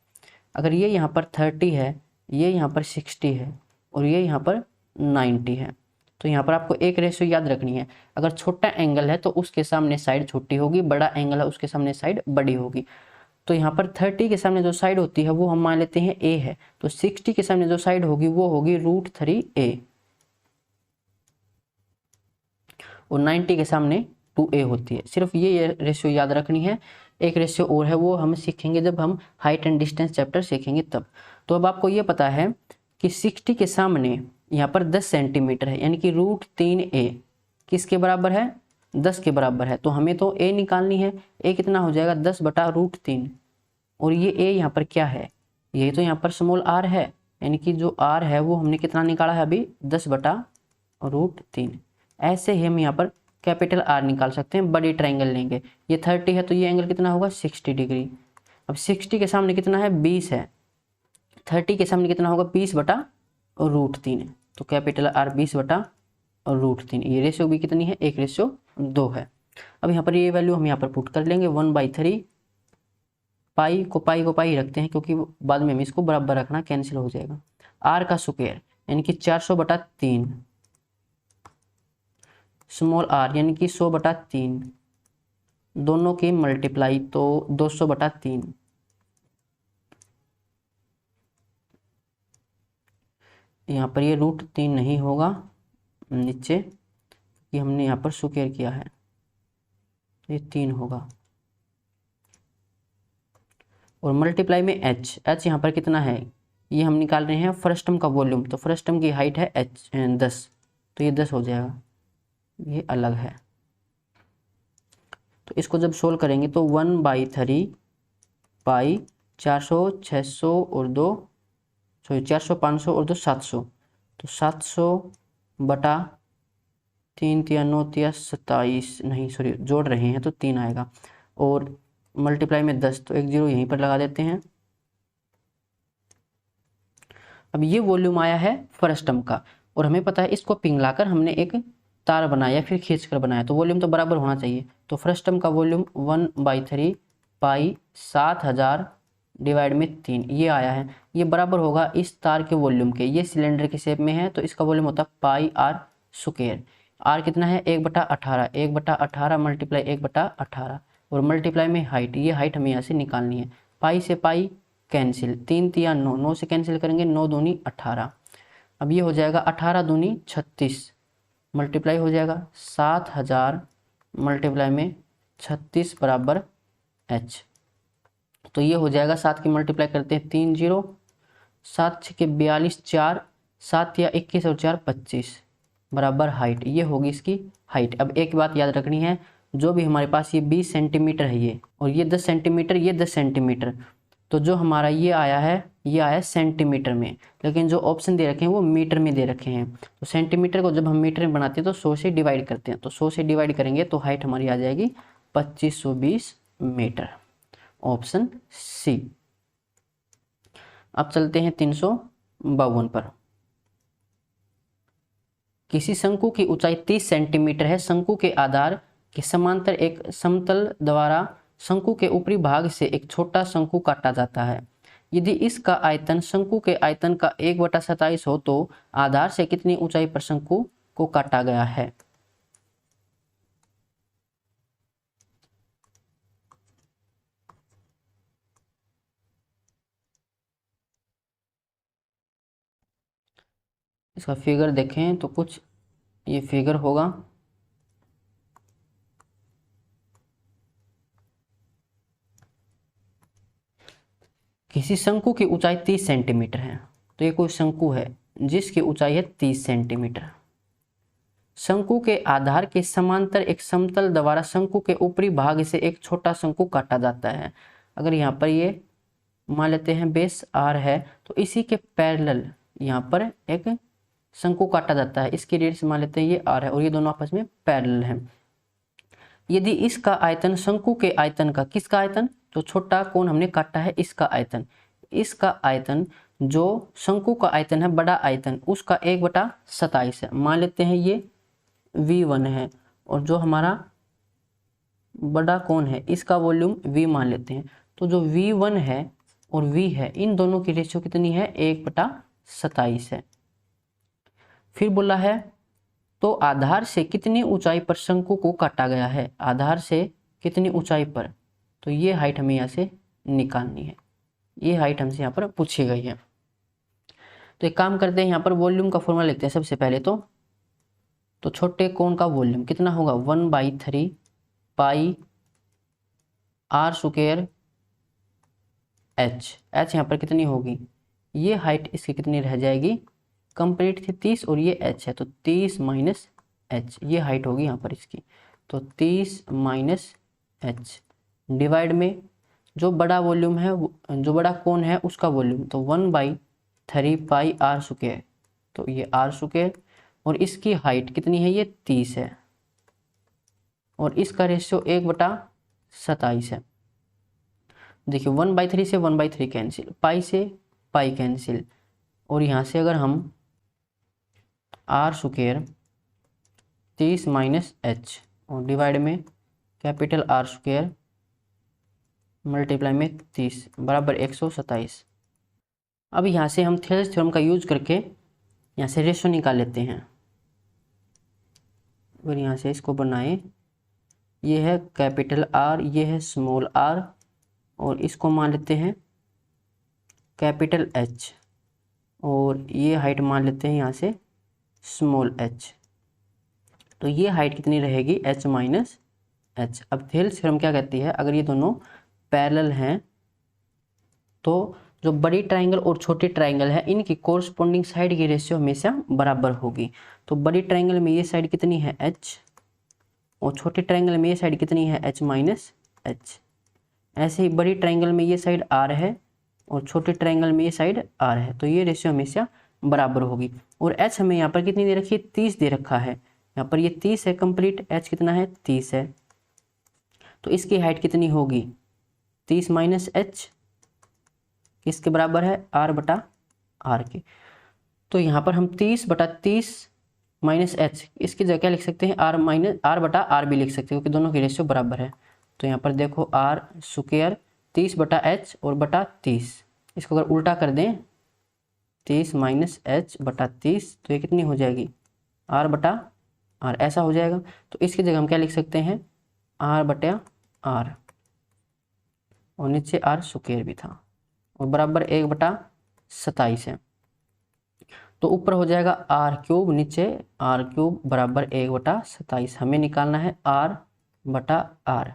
अगर ये यहाँ पर 30 है, ये यहाँ पर 60 है और ये यहाँ पर 90 है, तो यहाँ पर आपको एक रेशियो याद रखनी है। अगर छोटा एंगल है तो उसके सामने साइड छोटी होगी, बड़ा एंगल है उसके सामने साइड बड़ी होगी। तो यहाँ पर 30 के सामने जो साइड होती है वो हम मान लेते हैं a है, तो 60 के सामने जो साइड होगी वो होगी √3a, और 90 के सामने 2a होती है। सिर्फ ये रेशियो याद रखनी है। एक रेशियो और है, वो हम सीखेंगे जब हम हाइट एंड डिस्टेंस चैप्टर सीखेंगे तब। तो अब आपको ये पता है कि 60 के सामने यहाँ पर 10 सेंटीमीटर है, यानी कि √3a किसके बराबर है? 10 के बराबर है। तो हमें तो a निकालनी है। a कितना हो जाएगा? 10/√3। और ये a यहाँ पर क्या है? ये तो यहाँ पर स्मॉल r है, यानी कि जो r है वो हमने कितना निकाला है अभी? 10/√3। ऐसे ही हम यहाँ पर कैपिटल R निकाल सकते हैं। बड़ी ट्रायंगल लेंगे, ये 30 है तो ये एंगल कितना होगा? 60 डिग्री। अब 60 के सामने कितना है? 20 है। 30 के सामने कितना होगा? 20/√3। तो कैपिटल R 20/√3। ये रेशियो भी कितनी है? 1:2 है। अब यहाँ पर ये वैल्यू हम यहाँ पर पुट कर लेंगे 1/3। पाई को पाई रखते हैं क्योंकि बाद में हम इसको बराबर रखना, कैंसिल हो जाएगा। R का स्क्वायर यानी कि 400/3, स्मॉल r यानी कि 100/3, दोनों की मल्टीप्लाई तो 200/3। यहाँ पर ये √3 नहीं होगा नीचे, कि हमने यहाँ पर स्क्वायर किया है, ये 3 होगा। और मल्टीप्लाई में h यहाँ पर कितना है? ये हम निकाल रहे हैं फ्रस्टम का वॉल्यूम, तो फ्रस्टम की हाइट है 10, तो ये 10 हो जाएगा, ये अलग है। तो इसको जब सोल्व करेंगे तो 1/3 पाई 400, 600 और 2 400, 500 और 2 700, तो 700/3 × 9 × 27, नहीं सॉरी जोड़ रहे हैं तो 3 आएगा। और मल्टीप्लाई में 10, तो एक 0 यहीं पर लगा देते हैं। अब ये वॉल्यूम आया है फर्स्ट टर्म का, और हमें पता है इसको पिघलाकर हमने एक तार बनाया, फिर खींचकर बनाया, तो वॉल्यूम तो बराबर होना चाहिए। तो फर्स्ट टर्म का वॉल्यूम 1/3 पाई 7000 डिवाइड में 3 ये आया है। ये बराबर होगा इस तार के वॉल्यूम के। ये सिलेंडर के शेप में है तो इसका वॉल्यूम होता है पाई आर स्क्वायर। आर कितना है 1/18, 1/18 मल्टीप्लाई 1/18 और मल्टीप्लाई में हाइट, ये हाइट हमें यहाँ से निकालनी है। पाई से पाई कैंसिल, 3 तिया 9, 9 से कैंसिल करेंगे, 9 दूनी 18। अब ये हो जाएगा 18 दूनी 36 मल्टीप्लाई हो जाएगा 7000 मल्टीप्लाई में 36 बराबर एच। तो ये हो जाएगा 7 की मल्टीप्लाई करते हैं 3 0, 7 6 के 42, 4 7 या 21 और 4 25 बराबर हाइट। ये होगी इसकी हाइट। अब एक बात याद रखनी है, जो भी हमारे पास ये 20 सेंटीमीटर है ये, और ये 10 सेंटीमीटर, ये 10 सेंटीमीटर, तो जो हमारा ये आया है, ये आया है सेंटीमीटर में, लेकिन जो ऑप्शन दे रखे हैं वो मीटर में दे रखे हैं। तो सेंटीमीटर को जब हम मीटर में बनाते हैं तो 100 से डिवाइड करते हैं, तो 100 से डिवाइड करेंगे तो हाइट हमारी आ जाएगी 2520 मीटर, ऑप्शन सी। अब चलते हैं 352 पर। किसी शंकु की ऊंचाई 30 सेंटीमीटर है। शंकु के आधार के समांतर एक समतल द्वारा शंकु के ऊपरी भाग से एक छोटा शंकु काटा जाता है। यदि इसका आयतन शंकु के आयतन का 1/27 हो तो आधार से कितनी ऊंचाई पर शंकु को काटा गया है। इसका फिगर देखें तो कुछ ये फिगर होगा। किसी शंकु की ऊंचाई 30 सेंटीमीटर है, तो ये कोई शंकु है जिसकी ऊंचाई है 30 सेंटीमीटर। शंकु के आधार के समांतर एक समतल द्वारा शंकु के ऊपरी भाग से एक छोटा शंकु काटा जाता है। अगर यहाँ पर ये मान लेते हैं बेस आर है, तो इसी के पैरेलल यहाँ पर एक शंकु काटा जाता है। इसकी रेडियस मान लेते हैं ये आर है और ये दोनों आपस में पैरेलल हैं। यदि इसका आयतन शंकु के आयतन का, किसका आयतन, जो छोटा कोण हमने काटा है इसका आयतन, इसका आयतन जो शंकु का आयतन है बड़ा आयतन उसका 1/27 है। मान लेते हैं ये V1 है और जो हमारा बड़ा कोण है इसका वॉल्यूम V मान लेते हैं। तो जो V1 है और V है इन दोनों की रेशियो कितनी है 1/27 है। फिर बोला है तो आधार से कितनी ऊंचाई पर शंकु को काटा गया है। आधार से कितनी ऊंचाई पर, तो ये हाइट हमें यहाँ से निकालनी है। ये हाइट हमसे यहाँ पर पूछी गई है। तो एक काम करते हैं, यहाँ पर वॉल्यूम का फॉर्मूला लिखते हैं सबसे पहले। तो छोटे कोण का वॉल्यूम कितना होगा 1/3 pi are square H. H यहाँ पर कितनी होगी, ये हाइट इसकी कितनी रह जाएगी, कंप्लीट थी 30 और ये एच है तो 30 माइनस एच, ये हाइट होगी यहाँ पर इसकी। तो 30 माइनस एच डिवाइड में जो बड़ा वॉल्यूम है, जो बड़ा कोण है उसका वॉल्यूम, तो 1/3 पाई आर स्क्वायर, तो ये आर स्क्वायर और इसकी हाइट कितनी है ये 30 है और इसका रेशियो 1/27 है। देखिए 1/3 से 1/3 कैंसिल, पाई से पाई कैंसिल, और यहाँ से अगर हम आर स्क्वायर 30 माइनस एच और डिवाइड में कैपिटल आर स्क्वायर मल्टीप्लाई में 30 बराबर 127। अब यहाँ से हम थेल्स थ्योरम का यूज करके यहाँ से रेशियो निकाल लेते हैं। अगर यहाँ से इसको बनाएं, ये है कैपिटल आर, ये है स्मॉल आर, और इसको मान लेते हैं कैपिटल एच, और ये हाइट मान लेते हैं यहाँ से स्मॉल एच। तो ये हाइट कितनी रहेगी h माइनस एच। अब थेल्स थ्योरम क्या कहती है, अगर ये दोनों पैरेलल हैं तो जो बड़ी ट्राइंगल और छोटी ट्राइंगल है इनकी कोरस्पोंडिंग साइड की रेशियो हमेशा बराबर होगी। तो बड़ी ट्राइंगल में ये साइड कितनी है h और छोटी ट्राइंगल में ये साइड कितनी है h माइनस एच। ऐसे ही बड़ी ट्राइंगल में ये साइड r है और छोटी ट्राइंगल में ये साइड r है, तो ये रेशियो हमेशा बराबर होगी। और h हमें यहाँ पर कितनी दे रखी है 30 दे रखा है, यहाँ पर ये 30 है कंप्लीट, h कितना है 30 है, तो इसकी हाइट कितनी होगी 30 माइनस एच किसके बराबर है, आर बटा आर के। तो यहाँ पर हम 30 बटा 30 माइनस एच, इसकी जगह क्या लिख सकते हैं, आर माइनस आर बटा आर भी लिख सकते हैं, क्योंकि दोनों की रेशियो बराबर है। तो यहाँ पर देखो आर स्क्वायर 30 बटा एच और बटा 30, इसको अगर उल्टा कर दें 30 माइनस एच बटा 30, तो ये कितनी हो जाएगी, आर बटा आर, ऐसा हो जाएगा। तो इसकी जगह हम क्या लिख सकते हैं, आर बटा आर, और नीचे आर स्क्वायर भी था, और बराबर 1/27 है। तो ऊपर हो जाएगा आर क्यूब, नीचे आर क्यूब बराबर 1/27। हमें निकालना है आर बटा आर,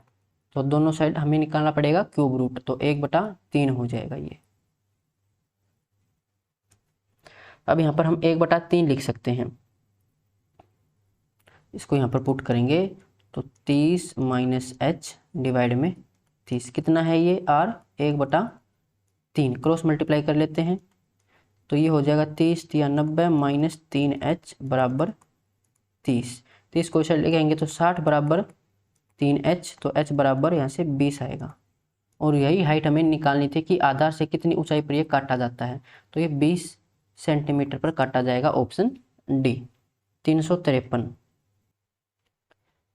तो दोनों साइड हमें निकालना पड़ेगा क्यूब रूट, तो 1/3 हो जाएगा ये। अब यहाँ पर हम 1/3 लिख सकते हैं, इसको यहाँ पर पुट करेंगे तो 30 माइनस एच डिवाइड में 30, कितना है ये आर, 1/3, क्रॉस मल्टीप्लाई कर लेते हैं, तो ये हो जाएगा 30 या 90 माइनस 3h बराबर 30। 30 को इधर लेके आएंगे तो 60 बराबर 3h, तो h बराबर यहाँ से 20 आएगा। और यही हाइट हमें निकालनी थी कि आधार से कितनी ऊंचाई पर ये काटा जाता है, तो ये 20 सेंटीमीटर पर काटा जाएगा, ऑप्शन डी। 353,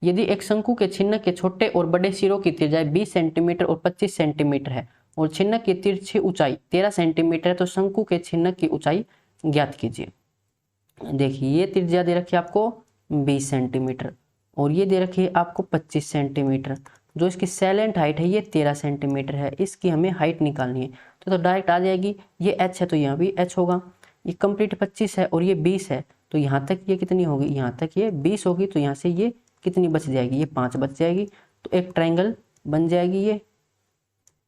यदि एक शंकु के छिन्न के छोटे और बड़े सिरों की त्रिज्या 20 सेंटीमीटर और 25 सेंटीमीटर है और छिन्नक की तिरछी ऊंचाई 13 सेंटीमीटर है, तो शंकु के छिन्नक की ऊंचाई ज्ञात कीजिए। देखिए ये त्रिज्या दे रखी है आपको 20 सेंटीमीटर और ये दे रखी है आपको 25 सेंटीमीटर। जो इसकी सैलेंट हाइट है ये 13 सेंटीमीटर है, इसकी हमें हाइट निकालनी है। तो डायरेक्ट आ जाएगी, ये h है तो यहाँ भी h होगा, ये कंप्लीट 25 है और ये 20 है, तो यहाँ तक ये कितनी होगी, यहाँ तक ये 20 होगी, तो यहाँ से ये कितनी बच जाएगी, ये 5 बच जाएगी। तो एक ट्रायंगल बन जाएगी,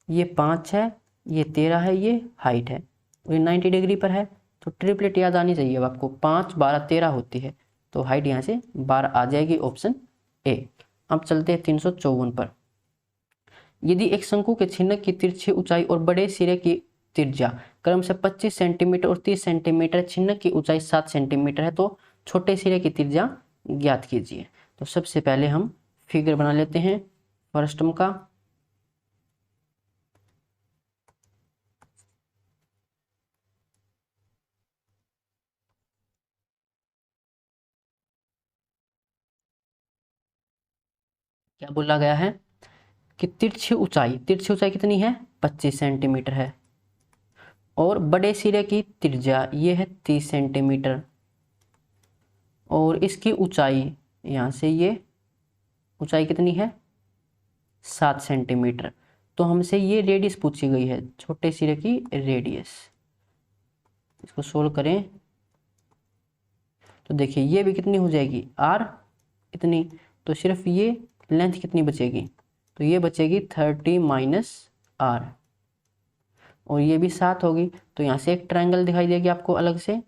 ये 5 है, ये 13 है, ये हाइट है और ये 90 डिग्री पर है। तो ट्रिपलेट याद आनी चाहिए अब आपको, 5 12 13 होती है, तो हाइट यहाँ से 12 आ जाएगी, ऑप्शन ए। अब चलते हैं 354 पर। यदि एक शंकु के छिन्नक की तिरछी ऊंचाई और बड़े सिरे की त्रिज्या क्रम से 25 सेंटीमीटर और 30 सेंटीमीटर, छिन्नक की ऊंचाई 7 सेंटीमीटर है, तो छोटे सिरे की त्रिज्या ज्ञात कीजिए। तो सबसे पहले हम फिगर बना लेते हैं फर्स्ट टर्म का। क्या बोला गया है कि तिरछी ऊंचाई कितनी है, 25 सेंटीमीटर है, और बड़े सिरे की त्रिज्या ये है 30 सेंटीमीटर, और इसकी ऊंचाई यहाँ से ये ऊंचाई कितनी है 7 सेंटीमीटर। तो हमसे ये रेडियस पूछी गई है, छोटे सिरे की रेडियस। इसको सोल्व करें तो देखिए ये भी कितनी हो जाएगी, आर इतनी, तो सिर्फ ये लेंथ कितनी बचेगी, तो ये बचेगी 30 माइनस आर, और ये भी 7 होगी। तो यहाँ से एक ट्रायंगल दिखाई देगी आपको अलग से,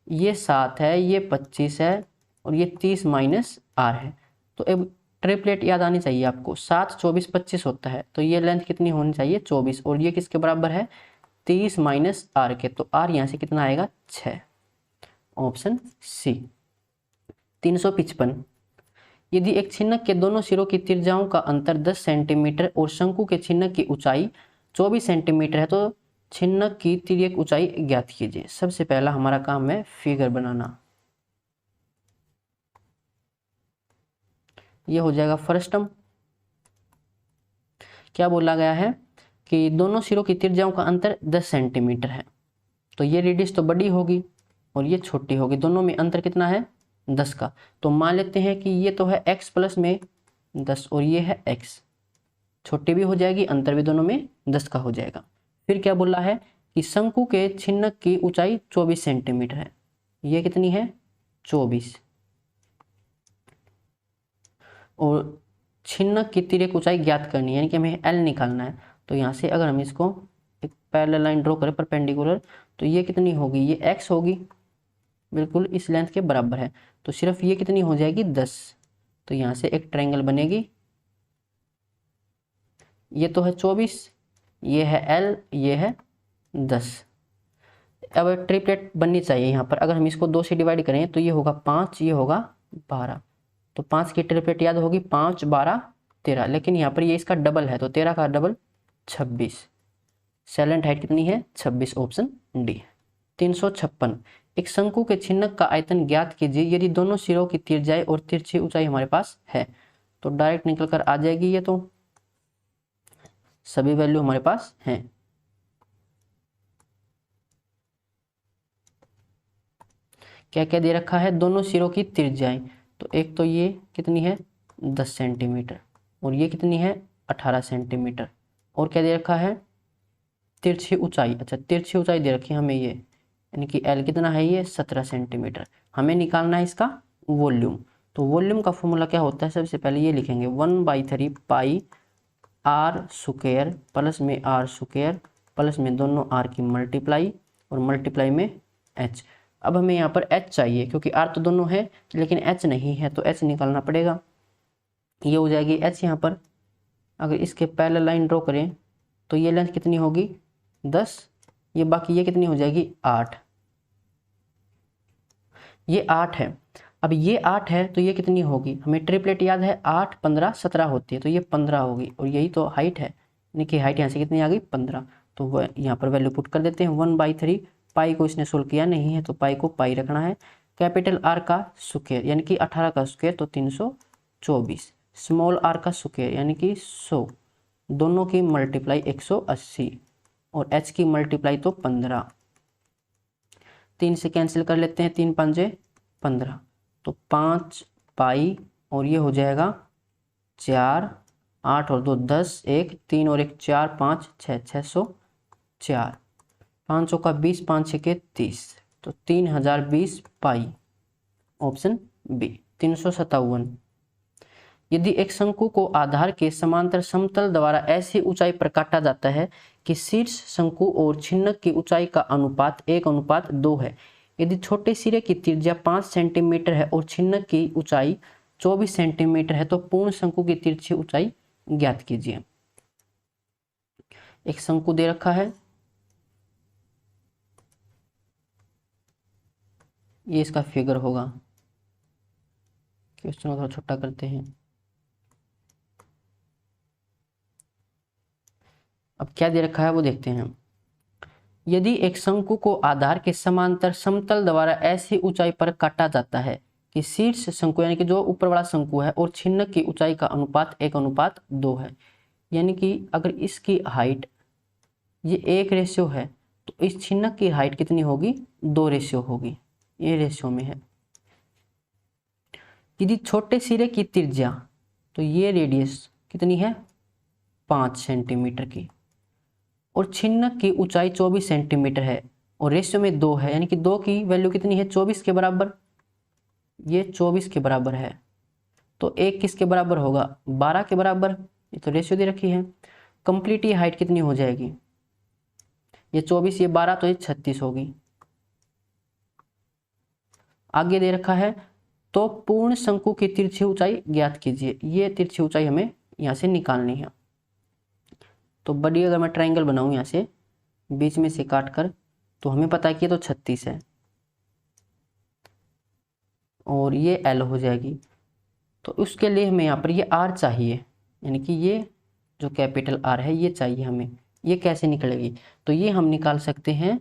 ये 7 है, ये 25 है, और ये 30 माइनस आर है। तो अब ट्रिपलेट याद आनी चाहिए आपको, 7 24 25 होता है, तो ये लेंथ कितनी होनी चाहिए 24, और ये किसके बराबर है 30 माइनस आर के, तो आर यहाँ से कितना आएगा 6, ऑप्शन सी। 355, यदि एक छिन्नक के दोनों सिरों की त्रिज्याओं का अंतर 10 सेंटीमीटर और शंकु के छिन्नक की ऊंचाई 24 सेंटीमीटर है, तो छिन्नक की तिर्यक ऊंचाई ज्ञात कीजिए। सबसे पहला हमारा काम है फिगर बनाना। ये हो जाएगा फर्स्ट टर्म। क्या बोला गया है कि दोनों सिरों की त्रिज्याओं का अंतर 10 सेंटीमीटर है, तो ये रेडियस तो बड़ी होगी और ये छोटी होगी, दोनों में अंतर कितना है 10 का। तो मान लेते हैं कि ये तो है x प्लस में 10 और ये है x, छोटी भी हो जाएगी, अंतर भी दोनों में 10 का हो जाएगा। फिर क्या बोला है कि शंकु के छिन्नक की ऊंचाई 24 सेंटीमीटर है, ये कितनी है 24, और छिन्नक की तिर्यक ऊंचाई ज्ञात करनी है, यानी कि हमें L निकालना है। तो यहाँ से अगर हम इसको एक पैरेलल लाइन ड्रॉ करें परपेंडिकुलर, तो ये कितनी होगी, ये x होगी, बिल्कुल इस लेंथ के बराबर है, तो सिर्फ ये कितनी हो जाएगी 10। तो यहाँ से एक ट्रायंगल बनेगी, ये तो है 24, ये है L, ये है 10। अब ट्रिपलेट बननी चाहिए यहाँ पर, अगर हम इसको 2 से डिवाइड करें तो ये होगा 5, ये होगा 12, तो 5 की ट्रिपलेट याद होगी 5 12 13, लेकिन यहाँ पर ये इसका डबल है तो 13 का डबल 26। सैलेंट हाइट कितनी है 26, ऑप्शन डी। 356, एक शंकु के छिन्नक का आयतन ज्ञात कीजिए यदि दोनों सिरों की त्रिज्याएं और तिरछी ऊंचाई हमारे पास है। तो डायरेक्ट निकल कर आ जाएगी, ये तो सभी वैल्यू हमारे पास हैं। क्या क्या दे रखा है, दोनों सिरों की त्रिज्याएं, तो एक तो ये कितनी है 10 सेंटीमीटर और ये कितनी है 18 सेंटीमीटर। और क्या दे रखा है तिरछी ऊंचाई, अच्छा तिरछी ऊंचाई दे रखी है हमें ये, यानी कि L कितना है ये 17 सेंटीमीटर। हमें निकालना है इसका वॉल्यूम। तो वॉल्यूम का फॉर्मूला क्या होता है, सबसे पहले ये लिखेंगे 1/3 पाई आर स्क्वायर प्लस में आर स्क्वायर प्लस में दोनों आर की मल्टीप्लाई और मल्टीप्लाई में एच। अब हमें यहाँ पर एच चाहिए क्योंकि आर तो दोनों है लेकिन एच नहीं है, तो एच निकालना पड़ेगा। ये हो जाएगी एच। यहाँ पर अगर इसके पैरेलल लाइन ड्रॉ करें तो ये लेंथ कितनी होगी 10, ये बाकी ये कितनी हो जाएगी 8, ये 8 है। अब ये 8 है तो ये कितनी होगी, हमें ट्रिपलेट याद है 8 15 17 होती है, तो ये 15 होगी और यही तो हाइट है, यानी कि हाइट यहाँ से कितनी आ गई 15। तो वह यहाँ पर वैल्यू पुट कर देते हैं 1/3। पाई को इसने सोल्व किया नहीं है तो पाई को पाई रखना है। कैपिटल आर का स्क्वायर यानी कि 18 का स्क्वायर तो 324, स्मॉल आर का स्क्वायर यानी कि 100, दोनों की मल्टीप्लाई 180 और एच की मल्टीप्लाई तो 15। 3 से कैंसिल कर लेते हैं, 3 5 15, तो 5 पाई और ये हो जाएगा 4, 8 और 2 10, 1 3 और 1 4 5 6, 604, 500 का 20, 5 6 के 30, तो 3020 पाई, ऑप्शन बी। 357, यदि एक शंकु को आधार के समांतर समतल द्वारा ऐसी ऊंचाई पर काटा जाता है कि शीर्ष शंकु और छिन्नक की ऊंचाई का अनुपात 1:2 है, यदि छोटे सिरे की त्रिज्या 5 सेंटीमीटर है और छिन्नक की ऊंचाई 24 सेंटीमीटर है तो पूर्ण शंकु की तिरछी ऊंचाई ज्ञात कीजिए। एक शंकु दे रखा है, ये इसका फिगर होगा, क्वेश्चन को थोड़ा छोटा करते हैं। अब क्या दे रखा है वो देखते हैं। यदि एक शंकु को आधार के समांतर समतल द्वारा ऐसी ऊंचाई पर काटा जाता है कि शीर्ष शंकु यानी कि जो ऊपर वाला शंकु है और छिन्नक की ऊंचाई का अनुपात 1:2 है, यानी कि अगर इसकी हाइट ये 1 है तो इस छिन्नक की हाइट कितनी होगी 2 होगी, ये रेशियो में है। यदि छोटे सिरे की त्रिज्या तो ये रेडियस कितनी है 5 सेंटीमीटर की और छिन्नक की ऊंचाई 24 सेंटीमीटर है और रेशियो में 2 है, यानी कि 2 की वैल्यू कितनी है 24 के बराबर, ये 24 के बराबर है, तो 1 किसके बराबर होगा 12 के बराबर, ये तो रेशियो दे रखी है। कंप्लीट ये हाइट कितनी हो जाएगी, ये 24 ये 12 तो ये 36 होगी। आगे दे रखा है तो पूर्ण शंकु की तिरछी ऊंचाई ज्ञात कीजिए, ये तिरछी ऊंचाई हमें यहाँ से निकालनी है। तो बड़ी अगर मैं ट्रायंगल बनाऊं यहाँ से बीच में से काट कर, तो हमें पता है कि ये तो 36 है और ये L हो जाएगी, तो उसके लिए हमें यहाँ पर ये R चाहिए, यानी कि ये जो कैपिटल R है ये चाहिए हमें। ये कैसे निकलेगी, तो ये हम निकाल सकते हैं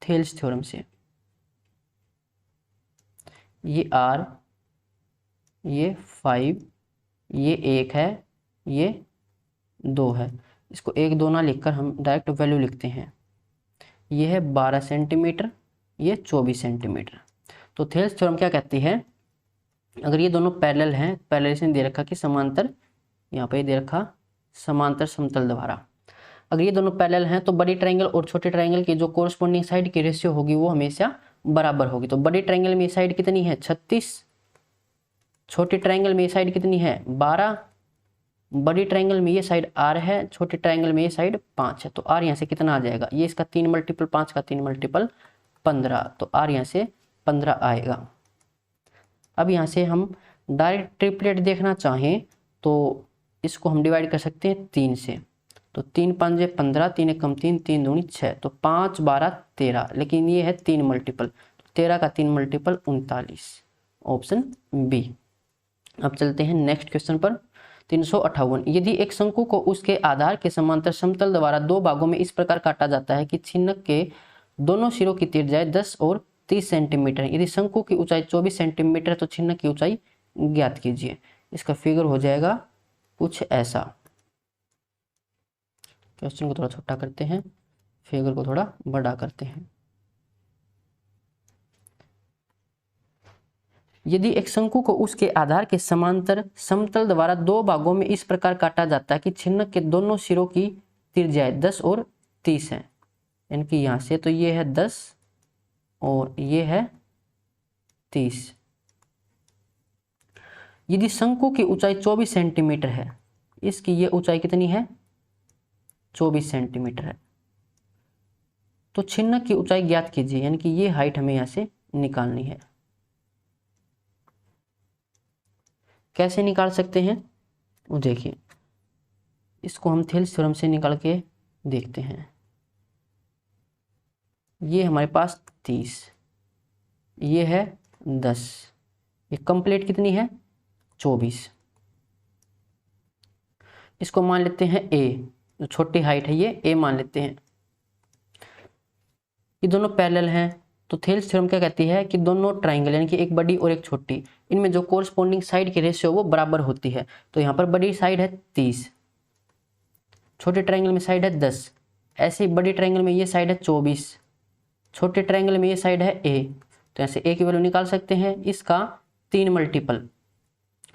थेल्स थ्योरम से। ये R, ये 5, ये 1 है, ये 2 है, इसको 1 2 ना लिखकर हम डायरेक्ट वैल्यू लिखते हैं। ये है 12 सेंटीमीटर, ये 24 सेंटीमीटर। तो थेल्स थ्योरम क्या कहती है, अगर ये दोनों पैरेलल हैं, पैरेलल दे रखा कि समांतर, यहाँ पे दे रखा समांतर समतल द्वारा, अगर ये दोनों पैरेलल हैं तो बड़ी ट्रायंगल और छोटे ट्रायंगल की जो कोरस्पॉन्डिंग साइड की रेशियो होगी वो हमेशा बराबर होगी। तो बड़ी ट्रायंगल में ये साइड कितनी है 36, छोटे ट्रायंगल में ये साइड कितनी है 12, बड़ी ट्रायंगल में ये साइड R है, छोटे ट्रायंगल में ये साइड 5 है, तो R यहाँ से कितना आ जाएगा, ये इसका 3 मल्टीपल 5 का 3 मल्टीपल 15, तो R यहाँ से 15 आएगा। अब यहाँ से हम डायरेक्ट ट्रिपलेट देखना चाहें तो इसको हम डिवाइड कर सकते हैं 3 से, तो 3 5 15, 3 1 3, 3 दूनी 6, तो 5 12 13, लेकिन ये है 3 मल्टीपल, तो 13 का 3 मल्टीपल 39, ऑप्शन बी। अब चलते हैं नेक्स्ट क्वेश्चन पर। 358, यदि एक शंकु को उसके आधार के समांतर समतल द्वारा दो भागों में इस प्रकार काटा जाता है कि छिन्नक के दोनों सिरों की त्रिज्या 10 और 30 सेंटीमीटर, यदि शंकु की ऊंचाई 24 सेंटीमीटर तो छिन्नक की ऊंचाई ज्ञात कीजिए। इसका फिगर हो जाएगा कुछ ऐसा। क्वेश्चन को थोड़ा छोटा करते हैं, फिगर को थोड़ा बड़ा करते हैं। यदि एक शंकु को उसके आधार के समांतर समतल द्वारा दो भागों में इस प्रकार काटा जाता है कि छिन्नक के दोनों सिरों की त्रिज्याएं 10 और 30 है, यानी कि यहां से तो ये है 10 और ये है 30। यदि शंकु की ऊंचाई 24 सेंटीमीटर है, इसकी ये ऊंचाई कितनी है 24 सेंटीमीटर है, तो छिन्नक की ऊंचाई ज्ञात कीजिए, यानी कि ये हाइट हमें यहां से निकालनी है। कैसे निकाल सकते हैं वो देखिए, इसको हम थेल्स थ्योरम से निकाल के देखते हैं। ये हमारे पास 30, ये है 10, ये कंप्लीट कितनी है 24। इसको मान लेते हैं a, जो छोटी हाइट है ये a मान लेते हैं। ये दोनों पैरेलल हैं, तो थेल्स थ्योरम क्या कहती है कि दोनों ट्राइंगल यानी कि एक बड़ी और एक छोटी, इनमें जो कोरस्पोंडिंग साइड की रेशियो वो बराबर होती है। तो यहाँ पर बड़ी साइड है 30, छोटे ट्राइंगल में साइड है 10, ऐसे ही बड़ी ट्राइंगल में ये साइड है 24, छोटे ट्राइंगल में ये साइड है a। तो ऐसे a की वैल्यू निकाल सकते हैं, इसका 3 मल्टीपल,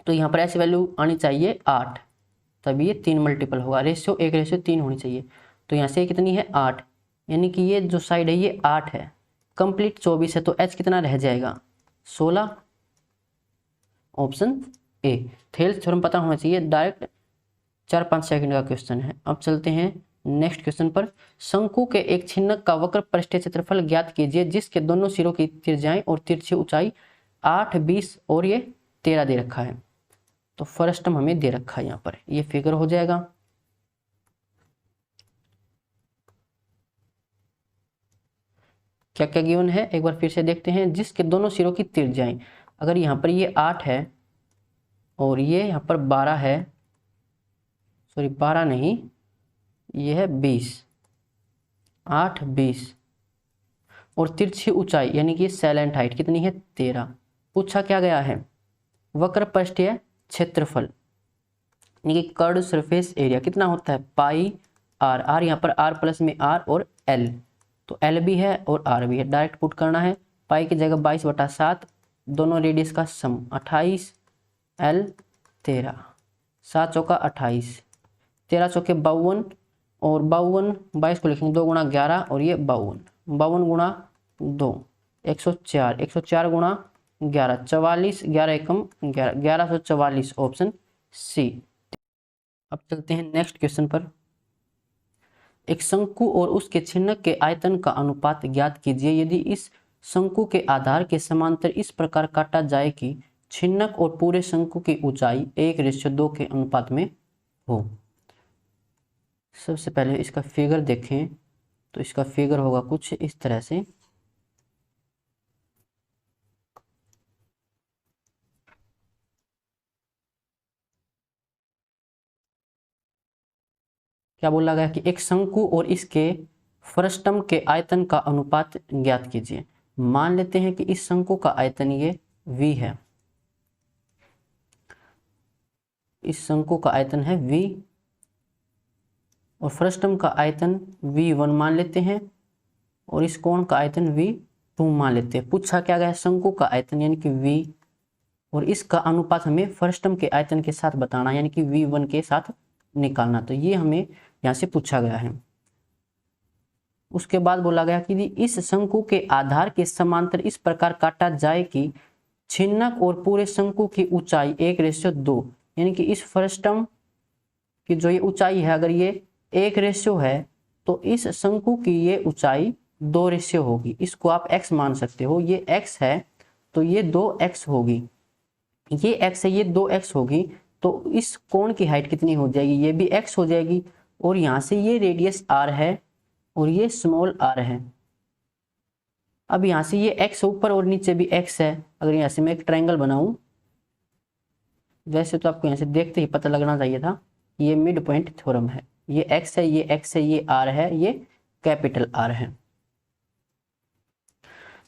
तो यहाँ पर ऐसी वैल्यू आनी चाहिए 8, तभी ये 3 मल्टीपल होगा। रेशियो 1:3 होनी चाहिए, तो यहाँ से कितनी है 8, यानी कि ये जो साइड है ये 8 है, कंप्लीट 24 है, तो h कितना रह जाएगा 16, ऑप्शन ए। थेल्स थ्योरम पता होना चाहिए, डायरेक्ट 4-5 सेकंड का क्वेश्चन है। अब चलते हैं नेक्स्ट क्वेश्चन पर। शंकु के एक छिन्नक का वक्र पृष्ठीय क्षेत्रफल ज्ञात कीजिए जिसके दोनों सिरों की त्रिज्याएं और तिरछी ऊंचाई 8, 20 और ये 13 दे रखा है। तो फर्स्ट टर्म हमें दे रखा है, यहाँ पर ये फिगर हो जाएगा। क्या क्या गिवन है एक बार फिर से देखते हैं। जिसके दोनों सिरों की त्रिज्याएं, अगर यहाँ पर ये 8 है और ये यहाँ पर 12 है, सॉरी 12 नहीं, ये है 20, 8, 20 और तिरछी ऊंचाई यानी कि सैलेंट हाइट कितनी है 13। पूछा क्या गया है वक्र पृष्ठीय क्षेत्रफल, यानी कि कर्ड सरफेस एरिया कितना होता है पाई आर। आर यहाँ पर आर प्लस में आर और एल, तो एल भी है और आर भी है, डायरेक्ट पुट करना है। पाई की जगह 22/7, दोनों रेडियस का सम 28, एल 13, 7 चौका 28, 13 चौके 52 और 52 22 को लिखेंगे 2 गुणा 11 और ये 52, 52 गुणा 2 104, 104 गुणा 11 44, 11 एकम 11, 1144, ऑप्शन सी। अब चलते हैं नेक्स्ट क्वेश्चन पर। एक शंकु और उसके छिन्नक के आयतन का अनुपात ज्ञात कीजिए यदि इस शंकु के आधार के समांतर इस प्रकार काटा जाए कि छिन्नक और पूरे शंकु की ऊंचाई 1:2 के अनुपात में हो। सबसे पहले इसका फिगर देखें, तो इसका फिगर होगा कुछ इस तरह से। क्या बोला गया कि एक शंकु और इसके फ्रस्टम के आयतन का अनुपात ज्ञात कीजिए। मान लेते हैं कि इस शंकु का आयतन ये v है, इस शंकु का आयतन है v और फ्रस्टम का आयतन v1 मान लेते हैं और इस कोण का आयतन v2 मान लेते हैं। पूछा क्या गया शंकु का आयतन यानी कि v और इसका अनुपात हमें फ्रस्टम के आयतन के साथ बताना यानी कि v1 के साथ निकालना, तो ये हमें यहाँ से पूछा गया है। उसके बाद बोला गया कि इस शंकु के आधार के समांतर इस प्रकार काटा जाए कि छिन्नक और पूरे शंकु की ऊंचाई 1:2, यानी कि इस फ्रस्टम की जो ये ऊंचाई है अगर ये 1:, है तो इस शंकु की ये ऊंचाई 2:, होगी। इसको आप x मान सकते हो, ये x है तो ये 2x होगी, ये x है ये 2x होगी, तो इस कोण की हाइट कितनी हो जाएगी ये भी x हो जाएगी। और यहाँ से ये रेडियस r है और ये स्मॉल r है। अब यहाँ से ये x ऊपर और नीचे भी x है, अगर यहाँ से मैं एक ट्रायंगल बनाऊं वैसे तो आपको यहाँ से देखते ही पता लगना चाहिए था, ये मिड पॉइंट थ्योरम है। ये x है, ये x है, ये r है, ये कैपिटल R है।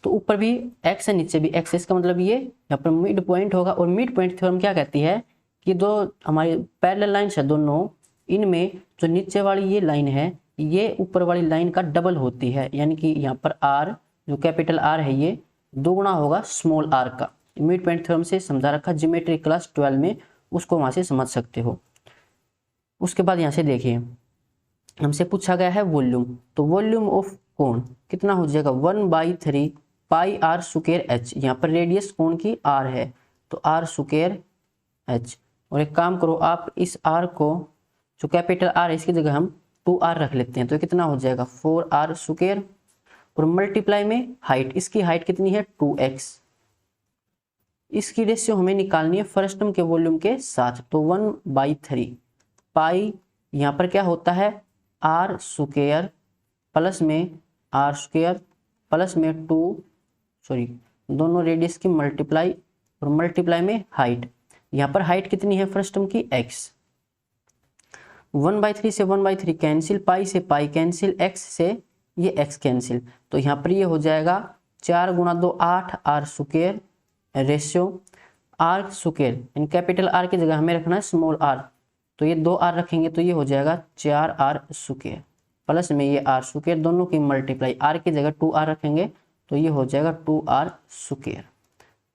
तो ऊपर भी x है, नीचे भी x है, इसका मतलब ये यहाँ पर मिड पॉइंट होगा। और मिड पॉइंट थ्योरम क्या कहती है कि दो हमारी पैरेलल लाइंस है दोनों, इनमें जो नीचे वाली ये लाइन है ये ऊपर वाली लाइन का डबल होती है, यानी कि यहाँ पर r जो कैपिटल R है ये दोगुना होगा स्मॉल r का। मिड पॉइंट थ्योरम से समझा रखा, ज्योमेट्री क्लास 12 में, उसको वहां से समझ सकते हो। उसके बाद यहाँ से देखिए हमसे पूछा गया है वॉल्यूम, तो वॉल्यूम ऑफ कोण कितना हो जाएगा 1/3 पाई r स्क्वायर h। यहाँ पर रेडियस कोण की r है तो r स्क्वायर h। और एक काम करो, आप इस r को जो कैपिटल R है इसकी जगह हम 2r रख लेते हैं, तो कितना हो जाएगा 4r स्क्वायर। और मल्टीप्लाई में हाइट, इसकी हाइट कितनी है 2x। इसकी रेशियो हमें निकालनी है फर्स्ट टर्म के वॉल्यूम के साथ, तो 1/3 पाई यहाँ पर क्या होता है r स्क्वायर प्लस में r स्क्वायर प्लस में दोनों रेडियस की मल्टीप्लाई और मल्टीप्लाई में हाइट। यहाँ पर हाइट कितनी है फर्स्ट टर्म की x। 1/3 से 1/3 कैंसिल, पाई से पाई कैंसिल, x से ये x कैंसिल, तो यहाँ पर ये हो जाएगा 4 × 2 8 r square ratio r square, in capital R की जगह हमें रखना है स्मॉल r, तो ये 2r रखेंगे तो ये हो जाएगा 4r स्क्वायर प्लस में ये r स्क्वायर, दोनों की मल्टीप्लाई, r की जगह 2r रखेंगे तो ये हो जाएगा 2r स्क्वायर।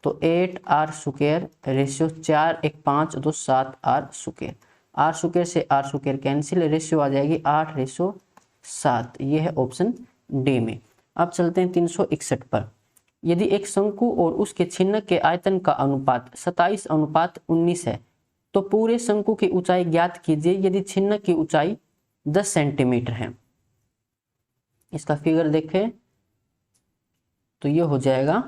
तो 8r square ratio 4 1 5 2 7r square, r square से r स्क्वायर कैंसिल, रेशियो आ जाएगी 8/7। ये है ऑप्शन डी में। अब चलते हैं 361 पर। यदि एक शंकु और उसके छिन्नक के आयतन का अनुपात 27:19 है तो पूरे शंकु की ऊंचाई ज्ञात कीजिए यदि छिन्नक की ऊंचाई 10 सेंटीमीटर है। इसका फिगर देखें तो ये हो जाएगा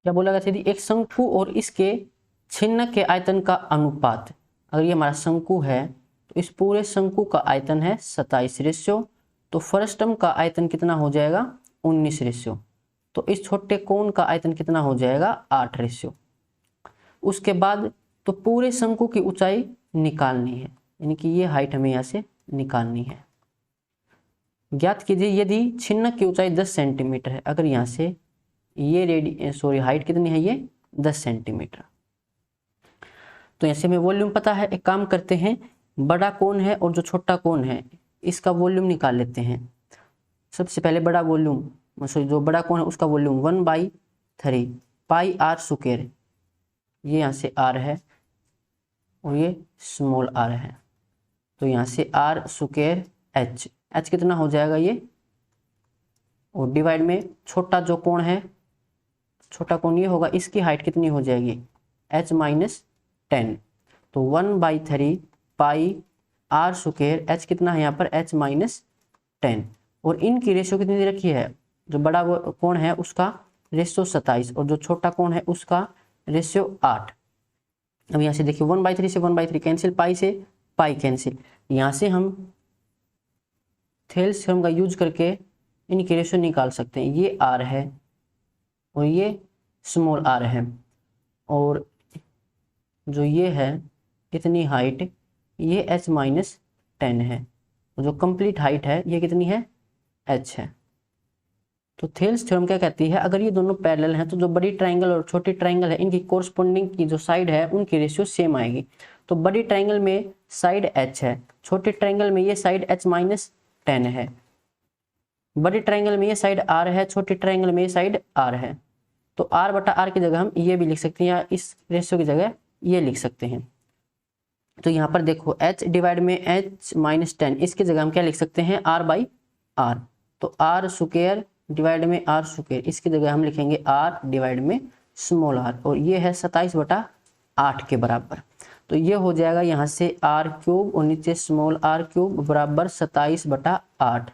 क्या बोला गया, यदि एक शंकु और इसके छिन्नक के आयतन का अनुपात, अगर ये हमारा शंकु है तो इस पूरे शंकु का आयतन है 27 रेशियो, तो फर्स्ट टर्म का आयतन कितना हो जाएगा 19 रेशियो, तो इस छोटे कोण का आयतन कितना हो जाएगा 8 रेशियो। उसके बाद तो पूरे शंकु की ऊंचाई निकालनी है, यानी कि ये हाइट हमें यहाँ से निकालनी है। ज्ञात कीजिए यदि छिन्नक की ऊंचाई 10 सेंटीमीटर है, अगर यहाँ से ये हाइट कितनी है ये 10 सेंटीमीटर, तो ऐसे में वॉल्यूम पता है। एक काम करते हैं, बड़ा कोण है और जो छोटा कोण है इसका वॉल्यूम निकाल लेते हैं। सबसे पहले बड़ा वॉल्यूम जो बड़ा कोण है उसका वॉल्यूम 1/3 पाई r स्क्वायर, ये यहाँ से r है और ये स्मॉल r है, तो यहाँ से r स्क्वायर h कितना हो जाएगा ये, और डिवाइड में छोटा जो कोण है, छोटा कोण ये होगा, इसकी हाइट कितनी हो जाएगी h-10, तो 1/3 पाई r स्क्वायर, h कितना है यहाँ पर h-10, और इनकी रेशियो कितनी दे रखी है, जो बड़ा कोण है उसका रेशियो 27 और जो छोटा कोण है उसका रेशियो 8। अब यहाँ से देखिए 1/3 से 1/3 कैंसिल, पाई से पाई कैंसिल, यहाँ से हम थेल्स थ्योरम का यूज करके इनकी रेशियो निकाल सकते हैं। ये r है और ये स्मॉल r है, और जो ये है इतनी हाइट ये h-10 है, और जो कंप्लीट हाइट है ये कितनी है h है। तो थेल्स थ्योरम क्या कहती है, अगर ये दोनों पैरेलल हैं तो जो बड़ी ट्रायंगल और छोटी ट्रायंगल है इनकी कोरस्पोंडिंग की जो साइड है उनकी रेशियो सेम आएगी। तो बड़ी ट्रायंगल में साइड h है, छोटे ट्रायंगल में ये साइड h-10 है, बड़ी ट्रायंगल में ये साइड r है, छोटे ट्रायंगल में ये साइड r है, तो r/r की जगह हम ये भी लिख सकते हैं या इस रेशियो की जगह ये लिख सकते हैं। तो यहाँ पर देखो h डिवाइड में h-10, इसकी जगह हम क्या लिख सकते हैं r/r, तो r स्क्वायर डिवाइड में r स्क्वायर, इसकी जगह हम लिखेंगे r डिवाइड में स्मॉल r, और ये है 27/8 के बराबर। तो ये हो जाएगा यहाँ से r³ और नीचे स्मॉल r³ बराबर 27/8।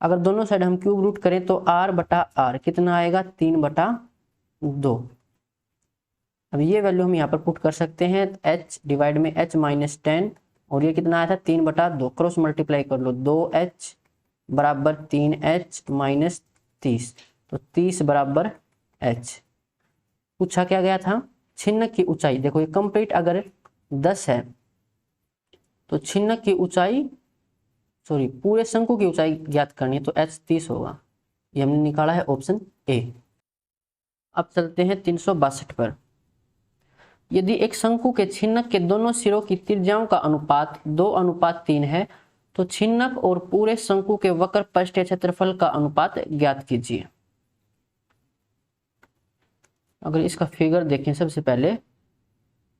अगर दोनों साइड हम क्यूब रूट करें तो r/r कितना आएगा 3/2। अब ये वैल्यू हम यहाँ पर पुट कर सकते हैं, h डिवाइड में h-10 और ये कितना आया था 3/2, क्रॉस मल्टीप्लाई कर लो, 2h बराबर 3h माइनस 30, तो 30 बराबर h। पूछा क्या गया था, छिन्नक की ऊंचाई। देखो ये कंप्लीट अगर 10 है तो छिन्नक की ऊंचाई, सॉरी पूरे शंकु की ऊंचाई ज्ञात करनी है, तो h 30 होगा। ये हमने निकाला है ऑप्शन ए। अब चलते हैं 362 पर। यदि एक शंकु के छिन्नक के दोनों सिरों की त्रिज्याओं का अनुपात 2:3 है तो छिन्नक और पूरे शंकु के वक्र पृष्ठीय क्षेत्रफल का अनुपात ज्ञात कीजिए। अगर इसका फिगर देखें सबसे पहले,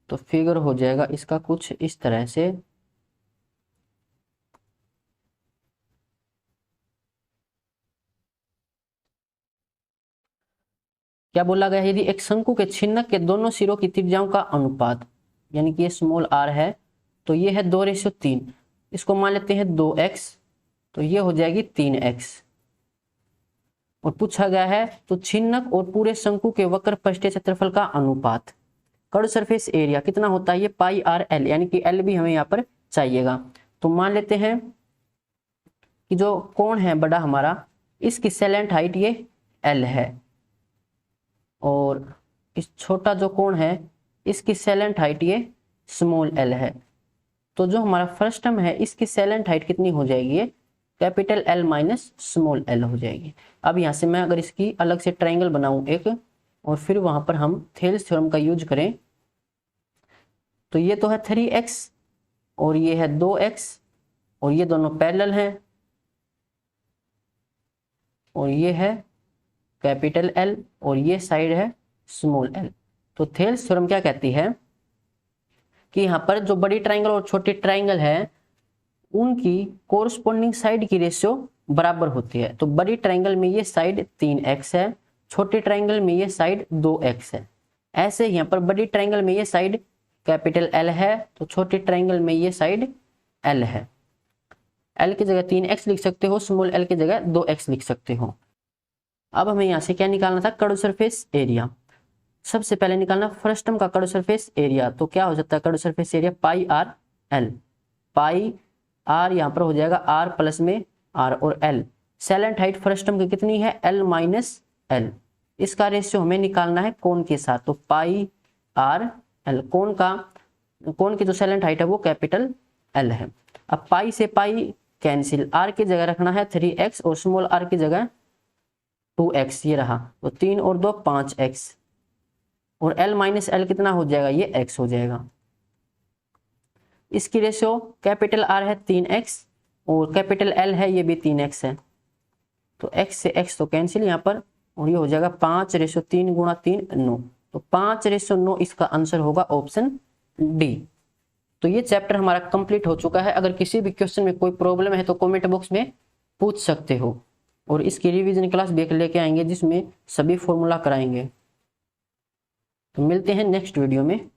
तो फिगर हो जाएगा इसका कुछ इस तरह से। क्या बोला गया है, यदि एक शंकु के छिन्नक के दोनों सिरों की त्रिज्याओं का अनुपात, यानी कि ये स्मॉल r है, तो ये है 2:3, इसको मान लेते हैं 2x, तो ये हो जाएगी 3x। और पूछा गया है तो छिन्नक और पूरे शंकु के वक्र पृष्ठीय क्षेत्रफल का अनुपात, कर्व सरफेस एरिया कितना होता है, ये πr_l, यानी कि l भी हमें यहाँ पर चाहिएगा। तो मान लेते हैं कि जो कोण है बड़ा हमारा, इसकी सेलेंट हाइट ये l है, और इस छोटा जो कोण है इसकी सेलेंट हाइट ये स्मॉल l है। तो जो हमारा फर्स्ट टर्म है इसकी सेलेंट हाइट कितनी हो जाएगी, ये capital L minus small l हो जाएगी। अब यहाँ से मैं अगर इसकी अलग से ट्राइंगल बनाऊं एक, और फिर वहां पर हम थेल्स थ्योरम का यूज करें, तो ये तो है 3x और ये है 2x, और ये दोनों पैरेलल हैं, और ये है कैपिटल L और ये साइड है स्मॉल l। तो थेल्स थ्योरम क्या कहती है कि यहाँ पर जो बड़ी ट्राइंगल और छोटी ट्राइंगल है उनकी कोरस्पोंडिंग साइड की रेशियो बराबर होती है। तो बड़ी ट्राइंगल में ये साइड 3x है, छोटी ट्राइंगल में ये साइड 2x है। ऐसे यहाँ पर बड़ी ट्राइंगल में ये साइड कैपिटल L है, तो छोटी ट्राइंगल में ये साइड L है। L की जगह 3x लिख सकते हो, स्मॉल l की जगह 2x लिख सकते हो। अब हमें यहाँ से क्या निकालना था, कर्व सरफेस एरिया। सबसे पहले निकालना फर्स्ट टर्म का कर्व सरफेस एरिया। तो क्या हो सकता है कर्व सरफेस एरिया, πr_l, पाई r यहाँ पर हो जाएगा r प्लस में r और l। Salient height first term की कितनी है, l माइनस l। इसका रेशियो हमें निकालना है कोण के साथ, तो πr_l, कोण की जो सेलेंट हाइट है वो कैपिटल L है। अब पाई से पाई कैंसिल, r की जगह रखना है 3x और स्मॉल r की जगह 2x, ये रहा, तो 3 और 2 5x, और l माइनस l कितना हो जाएगा, ये x हो जाएगा। इसकी रेशियो कैपिटल R है 3x और कैपिटल L है ये भी 3x है, तो x से x तो कैंसिल यहाँ पर, और ये हो जाएगा 5:3 गुणा 3 9, तो 5:9 इसका आंसर होगा ऑप्शन डी। तो ये चैप्टर हमारा कंप्लीट हो चुका है। अगर किसी भी क्वेश्चन में कोई प्रॉब्लम है तो कमेंट बॉक्स में पूछ सकते हो, और इसकी रिवीजन क्लास भी लेके आएंगे जिसमें सभी फॉर्मूला कराएंगे। तो मिलते हैं नेक्स्ट वीडियो में।